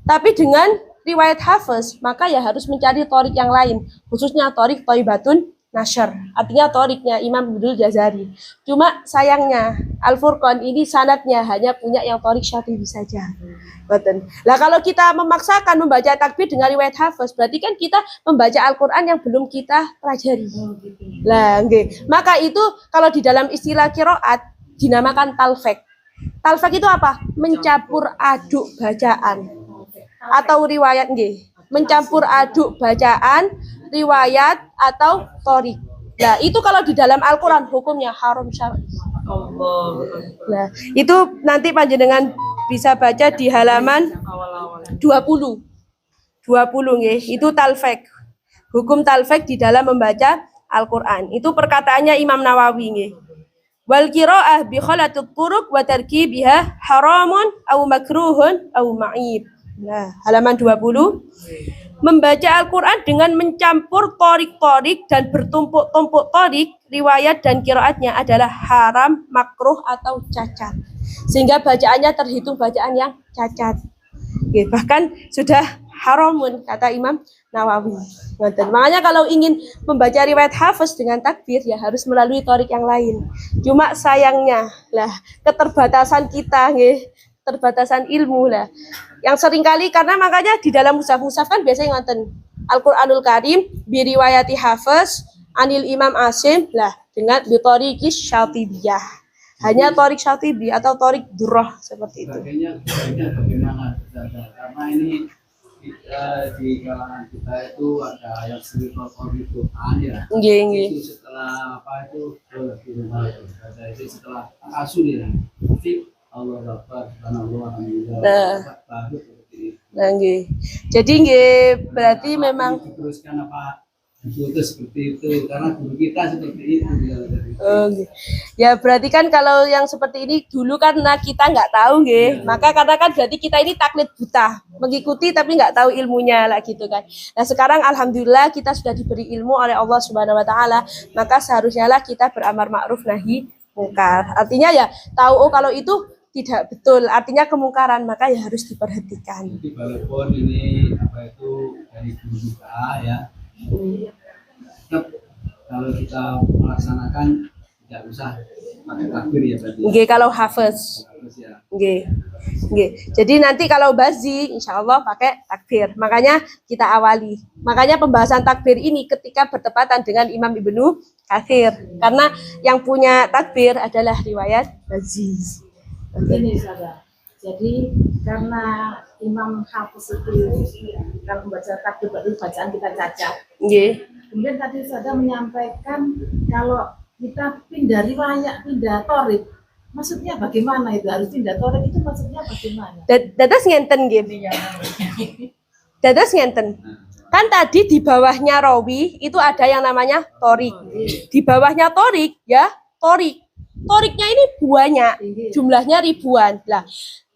tapi dengan riwayat Hafiz, maka ya harus mencari Thoriq yang lain, khususnya Thoriq Thaibatun Nashr, artinya Thoriqnya Imam Ibnul Jazari. Cuma sayangnya Al-Furqan ini sanadnya hanya punya yang Thoriq Syatibi saja. Betul. Lah kalau kita memaksakan membaca takbir dengan riwayat Hafiz, berarti kan kita membaca Al-Qur'an yang belum kita pelajari. Lah, nggih. Maka itu kalau di dalam istilah qiraat dinamakan talfek. Talfek itu apa? Mencampur aduk bacaan atau riwayat, nggih. Mencampur aduk bacaan, riwayat atau Thoriq. Nah, itu kalau di dalam Al-Qur'an hukumnya haram syar'i. Nah, itu nanti panjenengan bisa baca di halaman 20 nggih. Itu talfek. Hukum talfek di dalam membaca Al-Qur'an. Itu perkataannya Imam Nawawi nggih. Wal qiraah bi khalatut turuq wa tarkibiha haramun aw makruhun aw ma'ib. Nah, halaman 20. Membaca Al-Qur'an dengan mencampur Thoriq dan bertumpuk-tumpuk Thoriq, riwayat dan qiraatnya adalah haram, makruh atau cacat. Sehingga bacaannya terhitung bacaan yang cacat. Bahkan sudah haramun kata Imam Nawawi. Makanya kalau ingin membaca riwayat Hafiz dengan takbir ya harus melalui Thoriq yang lain. Cuma sayangnya lah keterbatasan kita terbatasan ilmu lah. Yang seringkali karena makanya di dalam mushaf kan biasanya ngonten Al-Qur'anul Karim bi riwayati Hafiz anil Imam Asim lah dengan bitorikis Syatibiyah. Hanya torik Syatibi atau torik Durrah seperti itu. Sebagainya bagaimana karena ini di kalangan kita itu ada yang sering Quran ya. Nggih. Itu setelah apa itu setelah asul ya. Tapi Allah Akbar, subhanallah, alhamdulillah. Baru seperti itu. Nah, nggih. Jadi nggih berarti memang diteruskan apa itu seperti itu karena guru kita seperti itu ya. nggih. Ya berarti kan kalau yang seperti ini dulu karena kita nggak tahu nggih, maka karena kan berarti kita ini taklid buta, mengikuti tapi nggak tahu ilmunya lah gitu kan. Nah sekarang alhamdulillah kita sudah diberi ilmu oleh Allah Subhanahu Wa Taala, maka seharusnya lah kita beramar ma'ruf nahi mungkar. Artinya ya tahu kalau itu tidak betul, artinya kemungkaran, maka ya harus diperhatikan. Jadi walaupun ini apa itu dari guru kita ya, tetap kalau kita melaksanakan tidak usah pakai takbir ya berarti. Nggih kalau hafiz. Harus ya. Nggih. Jadi nanti kalau bazi insya Allah pakai takbir. Makanya kita awali. Makanya pembahasan takbir ini ketika bertepatan dengan Imam Ibnu Katsir. Karena yang punya takbir adalah riwayat bazi. Begini saudara. Jadi karena Imam Hafiz itu kalau membaca takbir berarti bacaan kita cacat. Nggih. Kemudian tadi saudara menyampaikan kalau kita pindah riwayat, pindah torik. Maksudnya bagaimana itu? Harus pindah torik itu maksudnya bagaimana? Dados ngenten nggih. Dados ngenten. Kan tadi di bawahnya rawi itu ada yang namanya torik. Di bawahnya torik ya torik. Toriknya ini banyak, jumlahnya ribuan. Lah,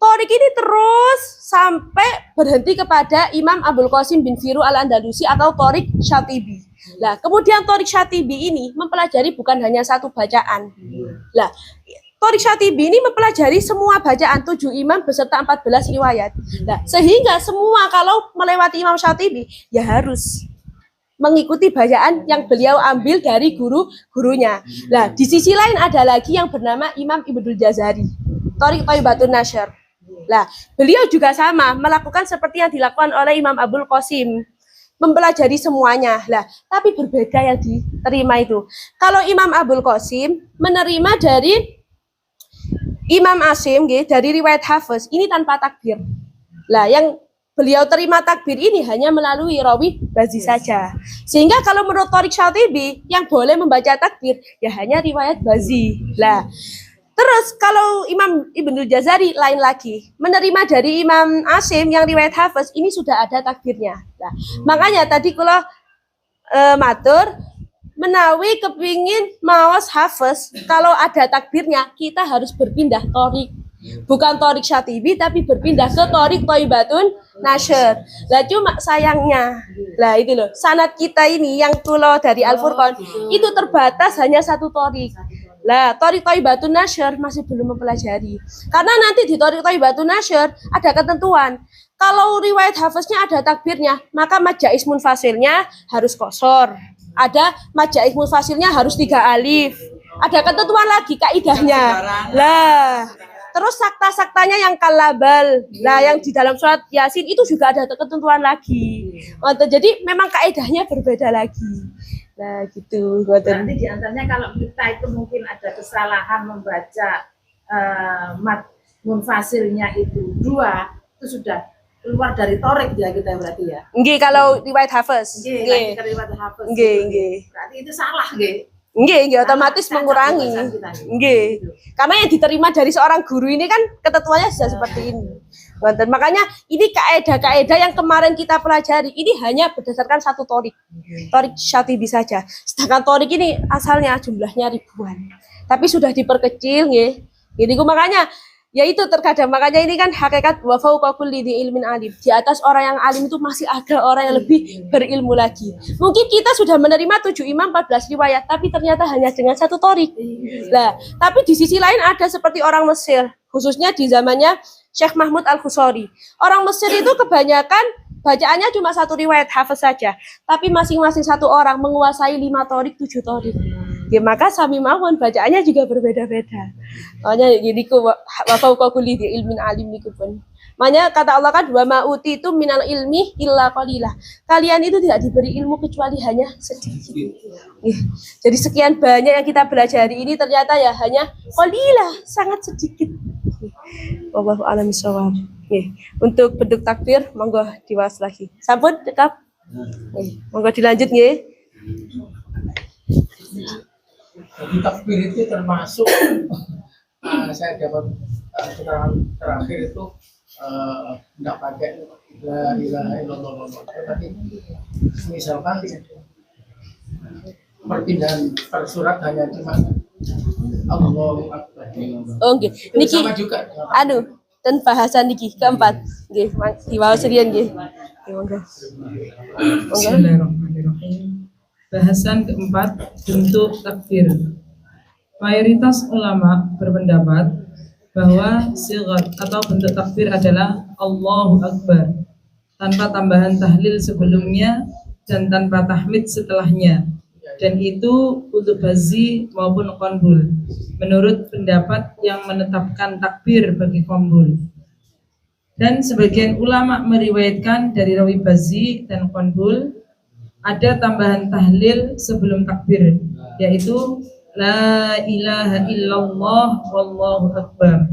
torik ini terus sampai berhenti kepada Imam Abul Qasim bin Firu al-Andalusi atau torik Syatibi. Lah, kemudian torik Syatibi ini mempelajari bukan hanya satu bacaan. Lah, torik Syatibi ini mempelajari semua bacaan 7 imam beserta 14 riwayat. Nah, sehingga semua kalau melewati Imam Syatibi ya harus mengikuti bacaan yang beliau ambil dari guru-gurunya. Nah, di sisi lain ada lagi yang bernama Imam Ibnul Jazari, Thariq Thayyibatun Nashr. Nah, beliau juga sama melakukan seperti yang dilakukan oleh Imam Abul Qasim, mempelajari semuanya. Lah, tapi berbeda yang diterima itu. Kalau Imam Abul Qasim menerima dari Imam Asim, dari riwayat Hafiz, ini tanpa takbir. Lah, yang beliau terima takbir ini hanya melalui rawi bazi saja. Sehingga kalau menurut Thariq Syatibi yang boleh membaca takbir ya hanya riwayat bazi. Lah, terus kalau Imam Ibnul Jazari lain lagi, menerima dari Imam Asim yang riwayat Hafiz ini sudah ada takbirnya. Nah, makanya tadi kalau matur menawi kepingin maos Hafiz, kalau ada takbirnya kita harus berpindah torik. Bukan Thariq Syatibi tapi berpindah ke Thariq Thayyibatun Nashr. Lah cuma sayangnya, lah itu loh, sanad kita ini yang kulo dari Al-Furqan itu terbatas hanya satu Thariq. Lah Thariq Thayyibatun Nashr masih belum mempelajari. Karena nanti di Thariq Thayyibatun Nashr ada ketentuan. Kalau riwayat Hafiznya ada takbirnya, maka majais munfasilnya harus qasar. Ada majais munfasilnya harus 3 alif. Ada ketentuan lagi kaidahnya. Lah terus sakta-saktanya yang kalabal, nah yang di dalam surat Yasin itu juga ada ketentuan lagi. Jadi memang kaidahnya berbeda lagi. Nah gitu. Berarti di antaranya kalau kita itu mungkin ada kesalahan membaca mat munfasilnya itu 2, itu sudah keluar dari torik ya kita berarti ya. Nggih kalau riwayat Hafiz. Nggih, riwayat Hafiz. Nggih. Berarti itu salah nggih. Nggih, otomatis mengurangi. Nggih. Karena yang diterima dari seorang guru ini kan ketentuannya sudah seperti ini. Makanya ini kaedah-kaedah yang kemarin kita pelajari ini hanya berdasarkan satu torik. Torik Syatibi saja. Sedangkan torik ini asalnya jumlahnya ribuan. Tapi sudah diperkecil nggih. Jadi makanya ya itu terkadang, makanya ini kan hakikat wa fauqa kulli dzi ilmin alim. Di atas orang yang alim itu masih ada orang yang lebih berilmu lagi. Mungkin kita sudah menerima 7 imam 14 riwayat, tapi ternyata hanya dengan satu torik. Nah, tapi di sisi lain ada seperti orang Mesir, khususnya di zamannya Syekh Mahmud Al-Khusari. Orang Mesir itu kebanyakan bacaannya cuma satu riwayat Hafiz saja, tapi masing-masing satu orang menguasai 5 torik, 7 torik. Ya, maka sami mawon bacaannya juga berbeda-beda. Makanya gini ku wa fauqa kulli dzi ilmin alim niku pun. Makanya kata Allah kan wa ma utitum minal ilmi illa qalilah. Kalian itu tidak diberi ilmu kecuali hanya sedikit. Jadi sekian banyak yang kita pelajari ini ternyata ya hanya qalilah, sangat sedikit. Wallahu a'lam bishawab. Untuk bentuk takbir monggo diwas lagi. Sampun cekap. Monggo dilanjut nggih. Jadi takbir itu termasuk saya dapat keterangan terakhir itu tidak pakai la ilaha illallah, tapi misalkan perpindahan per surat hanya cuma Allahu Akbar. Oh nggih. Itu Niki sama juga. anu dan bahasan niki keempat. Nggih, diwaos riyen nggih. Nggih, monggo. Monggo. Bismillahirrahmanirrahim. Bahasan keempat, bentuk takbir. Mayoritas ulama berpendapat bahwa sigat atau bentuk takbir adalah Allahu Akbar tanpa tambahan tahlil sebelumnya dan tanpa tahmid setelahnya, dan itu untuk bazi maupun qanbul menurut pendapat yang menetapkan takbir bagi qanbul. Dan sebagian ulama meriwayatkan dari rawi bazi dan qanbul ada tambahan tahlil sebelum takbir, yaitu la ilaha illallah wallahu akbar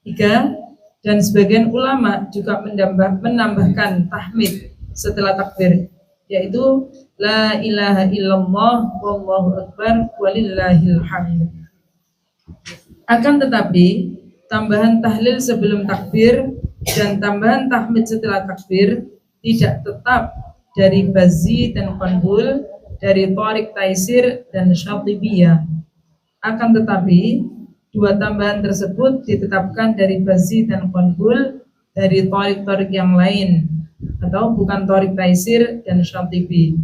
3, dan sebagian ulama juga menambahkan tahmid setelah takbir, yaitu la ilaha illallah wallahu akbar walillahil hamd. Akan tetapi tambahan tahlil sebelum takbir dan tambahan tahmid setelah takbir tidak tetap dari Bazzi dan Qanbul, dari Thariq Taisir dan Syatibiyah. Akan tetapi dua tambahan tersebut ditetapkan dari Bazzi dan Qanbul dari Thariq-Thariq yang lain, atau bukan Thariq Taisir dan Syatibi.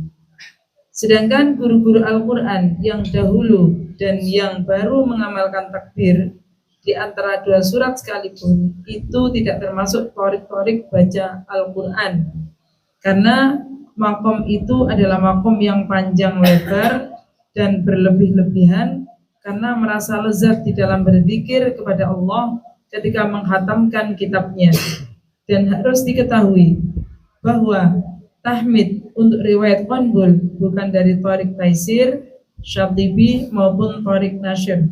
Sedangkan guru-guru Al-Quran yang dahulu dan yang baru mengamalkan takbir di antara dua surat sekalipun itu tidak termasuk Thariq-Thariq baca Al-Quran, karena makom itu adalah makom yang panjang lebar dan berlebih-lebihan karena merasa lezat di dalam berzikir kepada Allah ketika menghatamkan kitabnya. Dan harus diketahui bahwa tahmid untuk riwayat Qanbul bukan dari Thariq Taisir, Syatibi maupun Thariq Nashr.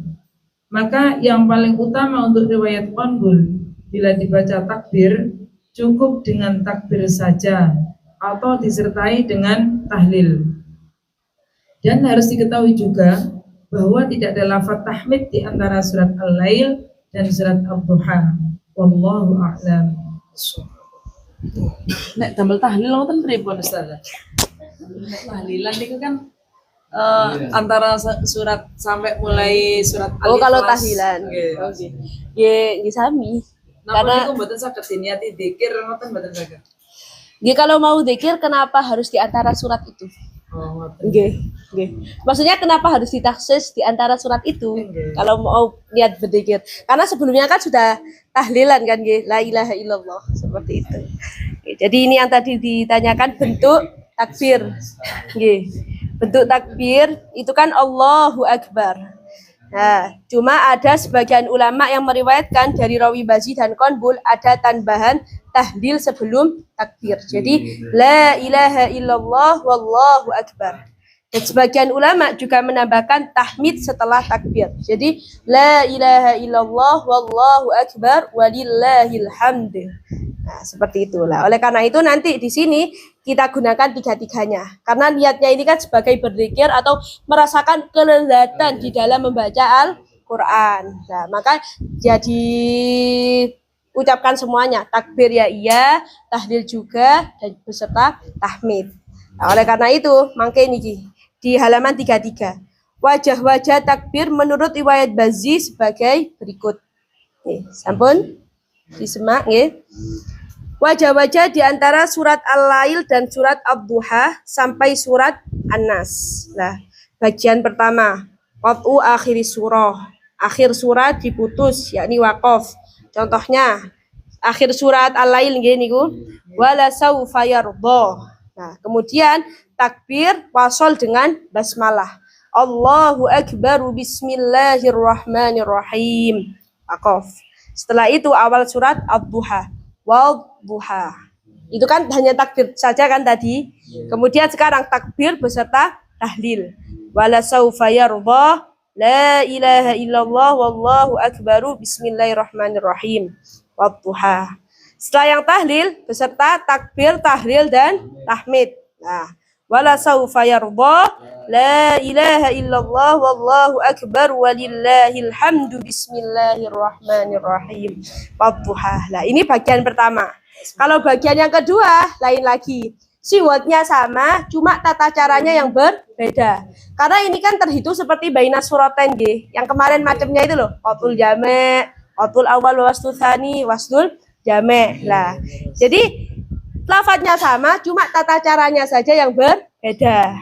Maka yang paling utama untuk riwayat Qanbul bila dibaca takbir cukup dengan takbir saja atau disertai dengan tahlil. Dan harus diketahui juga bahwa tidak ada lafaz tahmid di antara surat Al-Lail dan surat Ad-Duha. Wallahu a'lam. Nek damel tahlil wonten pripun Ustaz? Nek tahlilan niku kan antara surat sampai mulai surat Oh, kalau Al-Ikhlas. tahlilan. Nggih. Oke. Nggih, sami. Napa Karena niku mboten saged diniati dzikir ngoten mboten saged. nggih, kalau mau zikir kenapa harus di antara surat itu? Oh, ngoten. Nggih, nggih. Maksudnya kenapa harus ditaksis di antara surat itu? Nggih. Kalau mau niat berzikir. Karena sebelumnya kan sudah tahlilan kan nggih, la ilaha illallah seperti itu. Nggih, jadi ini yang tadi ditanyakan bentuk takbir. Nggih. Bentuk takbir itu kan Allahu Akbar. Nah, cuma ada sebagian ulama yang meriwayatkan dari rawi Bazzi dan Qanbul ada tambahan tahlil sebelum takbir. Jadi la ilaha illallah wallahu akbar. Dan sebagian ulama juga menambahkan tahmid setelah takbir. Jadi la ilaha illallah wallahu akbar walillahil hamd. Nah, seperti itulah. Oleh karena itu nanti di sini kita gunakan tiga-tiganya. Karena niatnya ini kan sebagai berzikir atau merasakan kelezatan di dalam membaca Al-Qur'an. Nah, maka jadi ucapkan semuanya, takbir ya iya, tahlil juga, dan beserta tahmid. Nah, oleh karena itu, mangke niki di halaman 33. Wajah-wajah takbir menurut riwayat Bazzi sebagai berikut. Nih, sampun disimak nggih. Wajah-wajah di antara surat Al-Lail dan surat Ad-Duha sampai surat An-Nas. Nah, bagian pertama, qat'u akhiri surah. Akhir surat diputus, yakni waqaf. Contohnya akhir surat Al-Lail nggih niku wala saufa yardha. Nah, kemudian takbir wasol dengan basmalah. Allahu akbar, bismillahirrahmanirrahim. Waqaf. Setelah itu awal surat ad-duha. Wad-duha. Itu kan hanya takbir saja kan tadi. Kemudian sekarang takbir beserta tahlil. Wala saufa yarda, la ilaha illallah, wallahu akbaru, bismillahirrahmanirrahim. Wad-duha. Setelah yang tahlil beserta takbir, tahlil dan tahmid. Nah, wala saufa yarda, la ilaha illallah, wallahu akbar, walillahil hamdu, bismillahirrahmanirrahim. Wad-duha. Nah, ini bagian pertama. Kalau bagian yang kedua lain lagi. Siwatnya sama, cuma tata caranya yang berbeda. Karena ini kan terhitung seperti baina suratain nggih. Yang kemarin macamnya itu loh, qatul jame', qatul awal, wastul tsani, wastul jame'. Lah, jadi lafadznya sama, cuma tata caranya saja yang berbeda.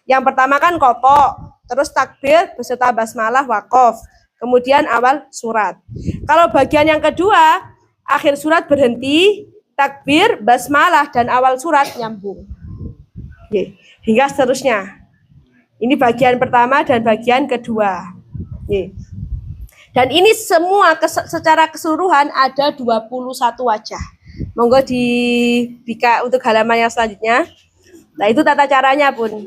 Yang pertama kan kotok, terus takbir beserta basmalah, waqaf, kemudian awal surat. Kalau bagian yang kedua, akhir surat berhenti, takbir, basmalah, dan awal surat nyambung. Oke, hingga seterusnya. Ini bagian pertama dan bagian kedua. Oke. Dan ini semua secara keseluruhan ada 21 wajah. Monggo dibika untuk halaman yang selanjutnya. Nah, itu tata caranya pun.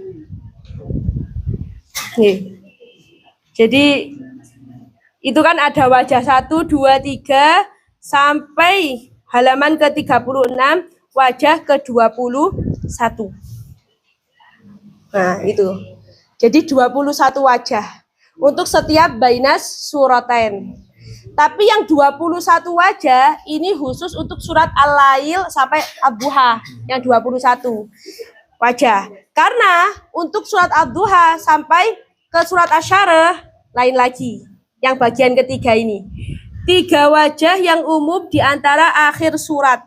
Nih. Jadi itu kan ada wajah 1, 2, 3 sampai halaman ke-36, wajah ke-21. Nah, itu. Jadi 21 wajah untuk setiap bainas suratain. Tapi yang 21 wajah ini khusus untuk surat Al-Lail sampai Ad-Duha yang 21 wajah. Karena untuk surat Ad-Duha sampai ke surat Asy-Syarah lain lagi. Yang bagian ketiga ini. 3 wajah yang umum di antara akhir surat.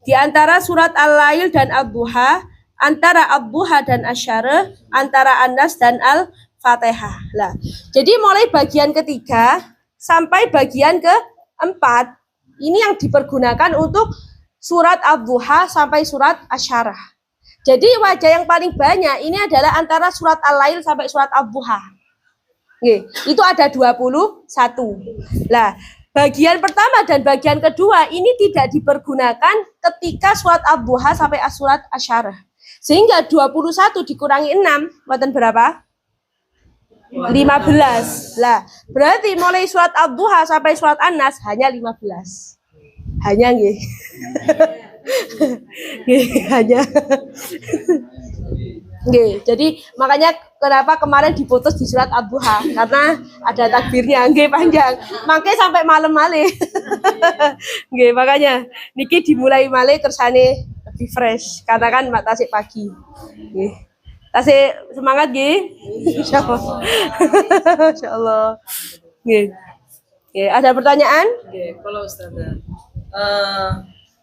Di antara surat Al-Lail dan Ad-Duha, antara Ad-Duha dan Asy-Syarah, antara An-Nas dan Al-Fatihah. Lah, jadi mulai bagian ketiga sampai bagian keempat, ini yang dipergunakan untuk surat Ad-Duha sampai surat Asy-Syarah. Jadi wajah yang paling banyak ini adalah antara surat Al-Lail sampai surat Ad-Duha. Itu ada 21. Lah, bagian pertama dan bagian kedua ini tidak dipergunakan ketika surat Ad-Duha sampai surat Asy-Syarah. Sehingga 21 dikurangi 6, buatan berapa? 15. Lah, berarti mulai surat Ad-Duha sampai surat An-Nas hanya 15. Hanya nggih. Nggih, hanya. Nggih, jadi makanya kenapa kemarin diputus di surat Ad-Duha karena ada takbirnya nggih panjang. Makanya sampai malam malih. Nggih, makanya niki dimulai malih kersane lebih fresh karena kan mak tasik pagi. Nggih. Tasik semangat nggih. Insyaallah. Insyaallah. Nggih. Nggih, ada pertanyaan? Oke, kalau Ustazah,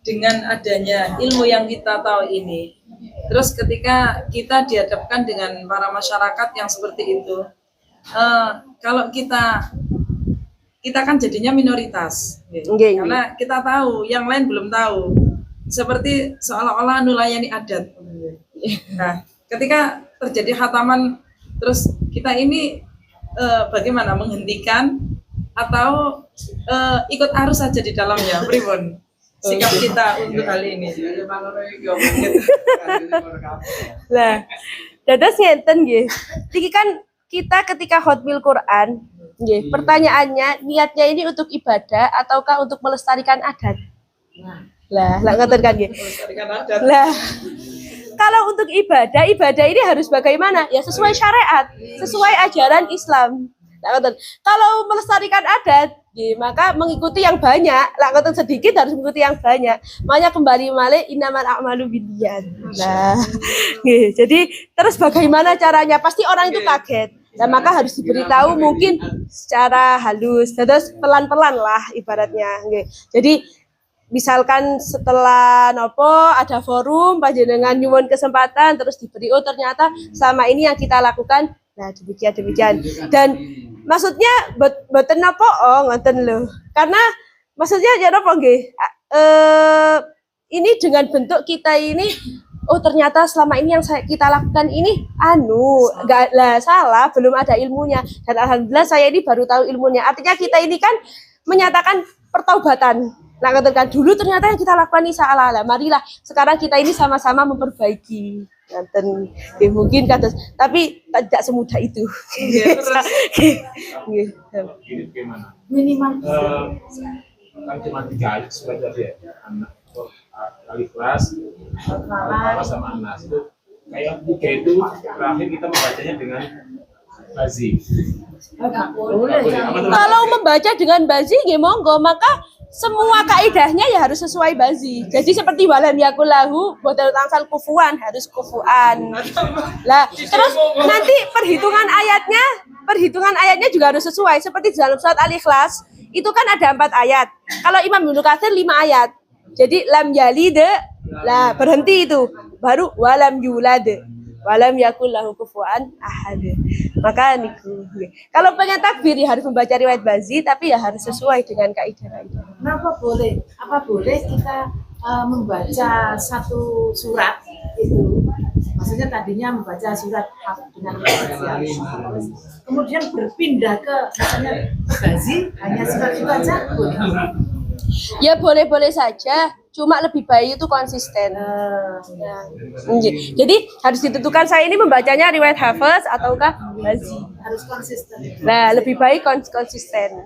dengan adanya ilmu yang kita tahu ini, terus ketika kita dihadapkan dengan para masyarakat yang seperti itu, kalau kita kan jadinya minoritas, karena kita tahu, yang lain belum tahu, seperti seolah-olah nulayani adat. Nah, ketika terjadi khataman, terus kita ini bagaimana menghentikan atau ikut arus saja di dalamnya, pribon? Sikap kita untuk hal ini. Lah, dados ngenten nggih. Iki kan kita ketika khotmil Quran, nggih, pertanyaannya niatnya ini untuk ibadah ataukah untuk melestarikan adat? Lah ngoten kan nggih. Lah, kalau untuk ibadah ini harus bagaimana? Ya sesuai syariat, sesuai ajaran Islam. Lah ngoten. Kalau melestarikan adat, maka mengikuti yang banyak, lah ngoten sedikit harus mengikuti yang banyak. Makanya kembali malih innamal a'malu binniyat. Nah, jadi terus bagaimana caranya? Pasti orang itu kaget. Dan maka harus diberitahu mungkin secara halus, terus pelan-pelan lah ibaratnya. Jadi misalkan setelah nopo ada forum panjenengan nyuwun kesempatan terus diberi, oh ternyata selama ini yang kita lakukan, nah demikian. Dan maksudnya boten napa ngoten lho. Karena maksudnya ya napa nggih? Ini dengan bentuk kita ini oh ternyata selama ini yang kita lakukan ini enggak lah, salah, belum ada ilmunya. Dan alhamdulillah saya ini baru tahu ilmunya. Artinya kita ini kan menyatakan pertaubatan. Nah, katakan dulu ternyata yang kita lakukan ini salah. Lah, marilah sekarang kita ini sama-sama memperbaiki. Dan mungkin kata, tapi tidak semudah itu. Ini gimana? Minimal Kan cuma 3 ayat surat tadi ya, anak kali kelas, sama anas itu kayak 3 itu terakhir kita membacanya dengan bazi. Kalau membaca dengan bazi, ya monggo, maka semua kaidahnya ya harus sesuai bazi. Jadi seperti walam yakul lahu bodal tangsal kufuan, harus kufuan. Lah, terus nanti perhitungan ayatnya juga harus sesuai. Seperti dalam surat Al-Ikhlas, itu kan ada 4 ayat. Kalau Imam Ibnu Katsir 5 ayat. Jadi lam yalid, lah berhenti itu. Baru walam yulad. Walam yakul lahu kufuwan ahad. Maka niku. Kalau pengen takbir ya harus membaca riwayat bazi, tapi ya harus sesuai dengan kaidah-kaidah. Kenapa boleh? Apa boleh kita membaca satu surat itu? Maksudnya tadinya membaca surat dengan bazi, kemudian berpindah ke misalnya ke bazi, hanya surat itu aja boleh. Ya boleh-boleh saja, cuma lebih baik itu konsisten. Ya. Jadi harus ditentukan saya ini membacanya riwayat Hafiz ataukah bazi. Harus konsisten. Nah, lebih baik konsisten.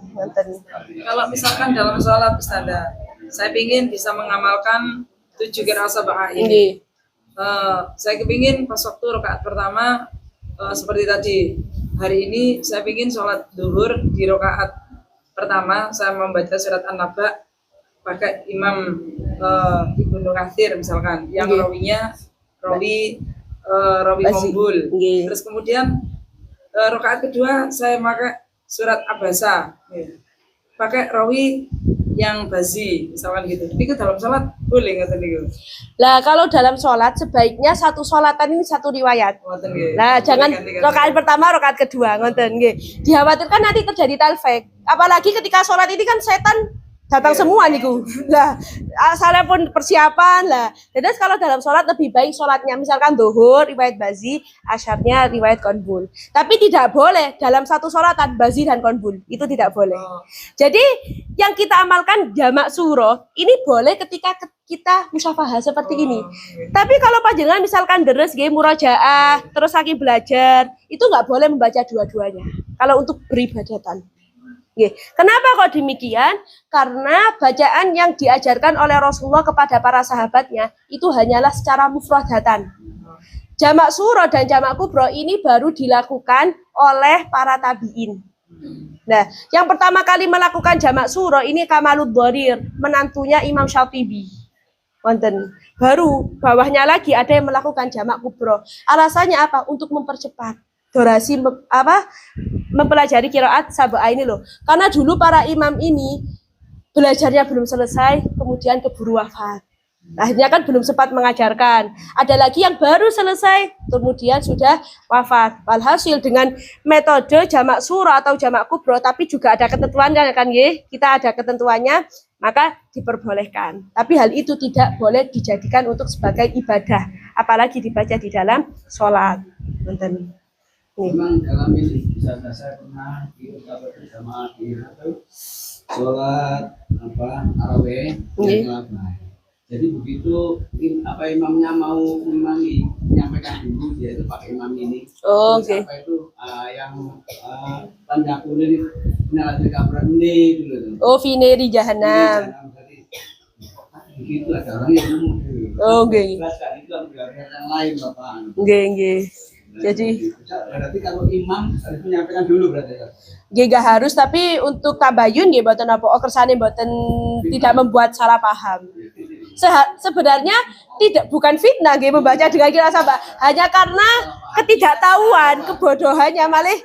Kalau misalkan dalam sholat Ustazah, saya ingin bisa mengamalkan 7 qiraat sab'ah ini. Saya kepingin pas waktu rakaat pertama seperti tadi, hari ini saya ingin sholat zuhur di rakaat pertama saya membaca surat An-Naba pakai Imam Ibnu Katsir misalkan, yang rawinya rawi Mambul. Terus kemudian rakaat kedua saya pakai surat Abasa, pakai rawi yang bazi misalkan gitu. Ini ke dalam sholat boleh nggak tadi? Lah kalau dalam sholat sebaiknya satu sholatan ini satu riwayat. Nah jangan rakaat pertama, rakaat kedua, ngoten nggih. Dikhawatirkan nanti terjadi talfek. Apalagi ketika sholat ini kan setan datang semua niku. Lah asalnya pun persiapan lah. Jadi kalau dalam sholat lebih baik sholatnya misalkan zuhur riwayat bazi, asyarnya riwayat konbul. Tapi tidak boleh dalam satu sholatan bazi dan konbul. Itu tidak boleh. Jadi yang kita amalkan jamak surah ini boleh ketika kita musyafahah seperti ini. Tapi kalau panjenengan misalkan deres nggih murajaah, terus lagi belajar, itu nggak boleh membaca dua-duanya. Kalau untuk beribadatan. Kenapa kok demikian? Karena bacaan yang diajarkan oleh Rasulullah kepada para sahabatnya itu hanyalah secara mufradatan. Jamak surah dan jamak kubro ini baru dilakukan oleh para tabi'in. Nah, yang pertama kali melakukan jamak surah ini Kamalud Dharir, menantunya Imam Syatibi. Wonten. Baru bawahnya lagi ada yang melakukan jamak kubro. Alasannya apa? Untuk mempercepat durasi mempelajari qiraat sab'ah ini loh. Karena dulu para imam ini belajarnya belum selesai, kemudian keburu wafat. Akhirnya kan belum sempat mengajarkan. Ada lagi yang baru selesai, kemudian sudah wafat. Walhasil dengan metode jamak surah atau jamak kubro, tapi juga ada ketentuannya kan nggih? Kita ada ketentuannya, maka diperbolehkan. Tapi hal itu tidak boleh dijadikan untuk sebagai ibadah, apalagi dibaca di dalam sholat. Nonton. Memang dalam ini bisa saya pernah ikut bersama di sholat tarawih yang jadi begitu imamnya mau imami menyampaikan dulu dia itu pakai imam ini. Oh, oke. Apa itu yang tanda kulit nyala kabran ini dulu. Oh, fineri jahanam. Begitu ada orang yang ngomong. Oh, oke. Itu yang lain Bapak. Nggih. Jadi berarti kalau imam harus menyampaikan dulu berarti ya. Nggih harus, tapi untuk tabayun nggih mboten apa kersane mboten tidak membuat salah paham. Sebenarnya bukan fitnah nggih membaca dengan qiraat sab'ah, hanya karena ketidaktahuan, kebodohannya malah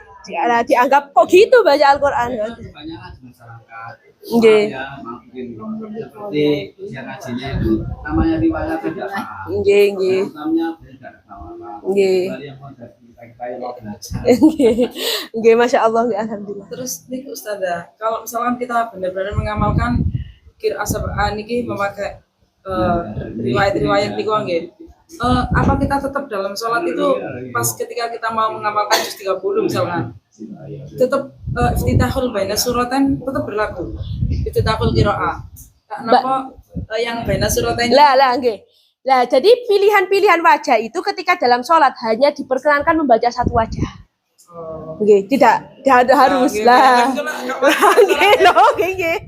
dianggap kok gitu baca Al-Qur'an. Banyak masyarakat. Nggih. Ya, mungkin seperti yang kajinya itu namanya riwayat tidak paham. Nggih. Namanya tidak tahu. Nggih. Nggih, Masya Allah, alhamdulillah. Terus nih Ustazah, kalau misalkan kita benar-benar mengamalkan qiraat sab'ah niki memakai riwayat-riwayat niku nggih. apa kita tetap dalam sholat itu pas ketika kita mau mengamalkan juz 30 misalkan tetap iftitahul baina suratain tetap berlaku iftitahul qiraah. Kenapa yang baina suratain Lah, nggih. Lah, jadi pilihan-pilihan wajah itu ketika dalam sholat hanya diperkenankan membaca satu wajah. Nggih, tidak harus gitu. lah. Nggih, nggih.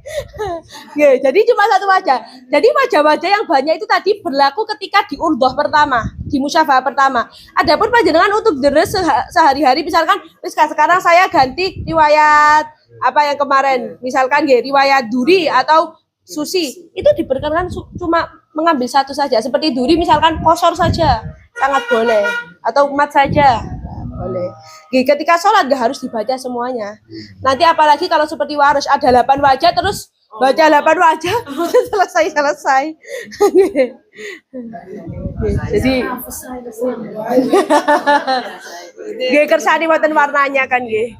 Nggih, jadi cuma satu wajah. Jadi wajah-wajah yang banyak itu tadi berlaku ketika di urdah pertama, di musyafah pertama. Adapun panjenengan untuk deres sehari-hari misalkan sekarang saya ganti riwayat apa yang kemarin, misalkan nggih riwayat Duri atau Susi, itu diperkenankan cuma mengambil satu saja. Seperti Duri misalkan kosor saja, sangat boleh, atau mat saja. Boleh. Ketika sholat gak harus dibaca semuanya. Nanti apalagi kalau seperti Warush ada 8 wajah terus baca 8 wajah selesai. Jadi nggih kersane wonten warnanya kan nggih.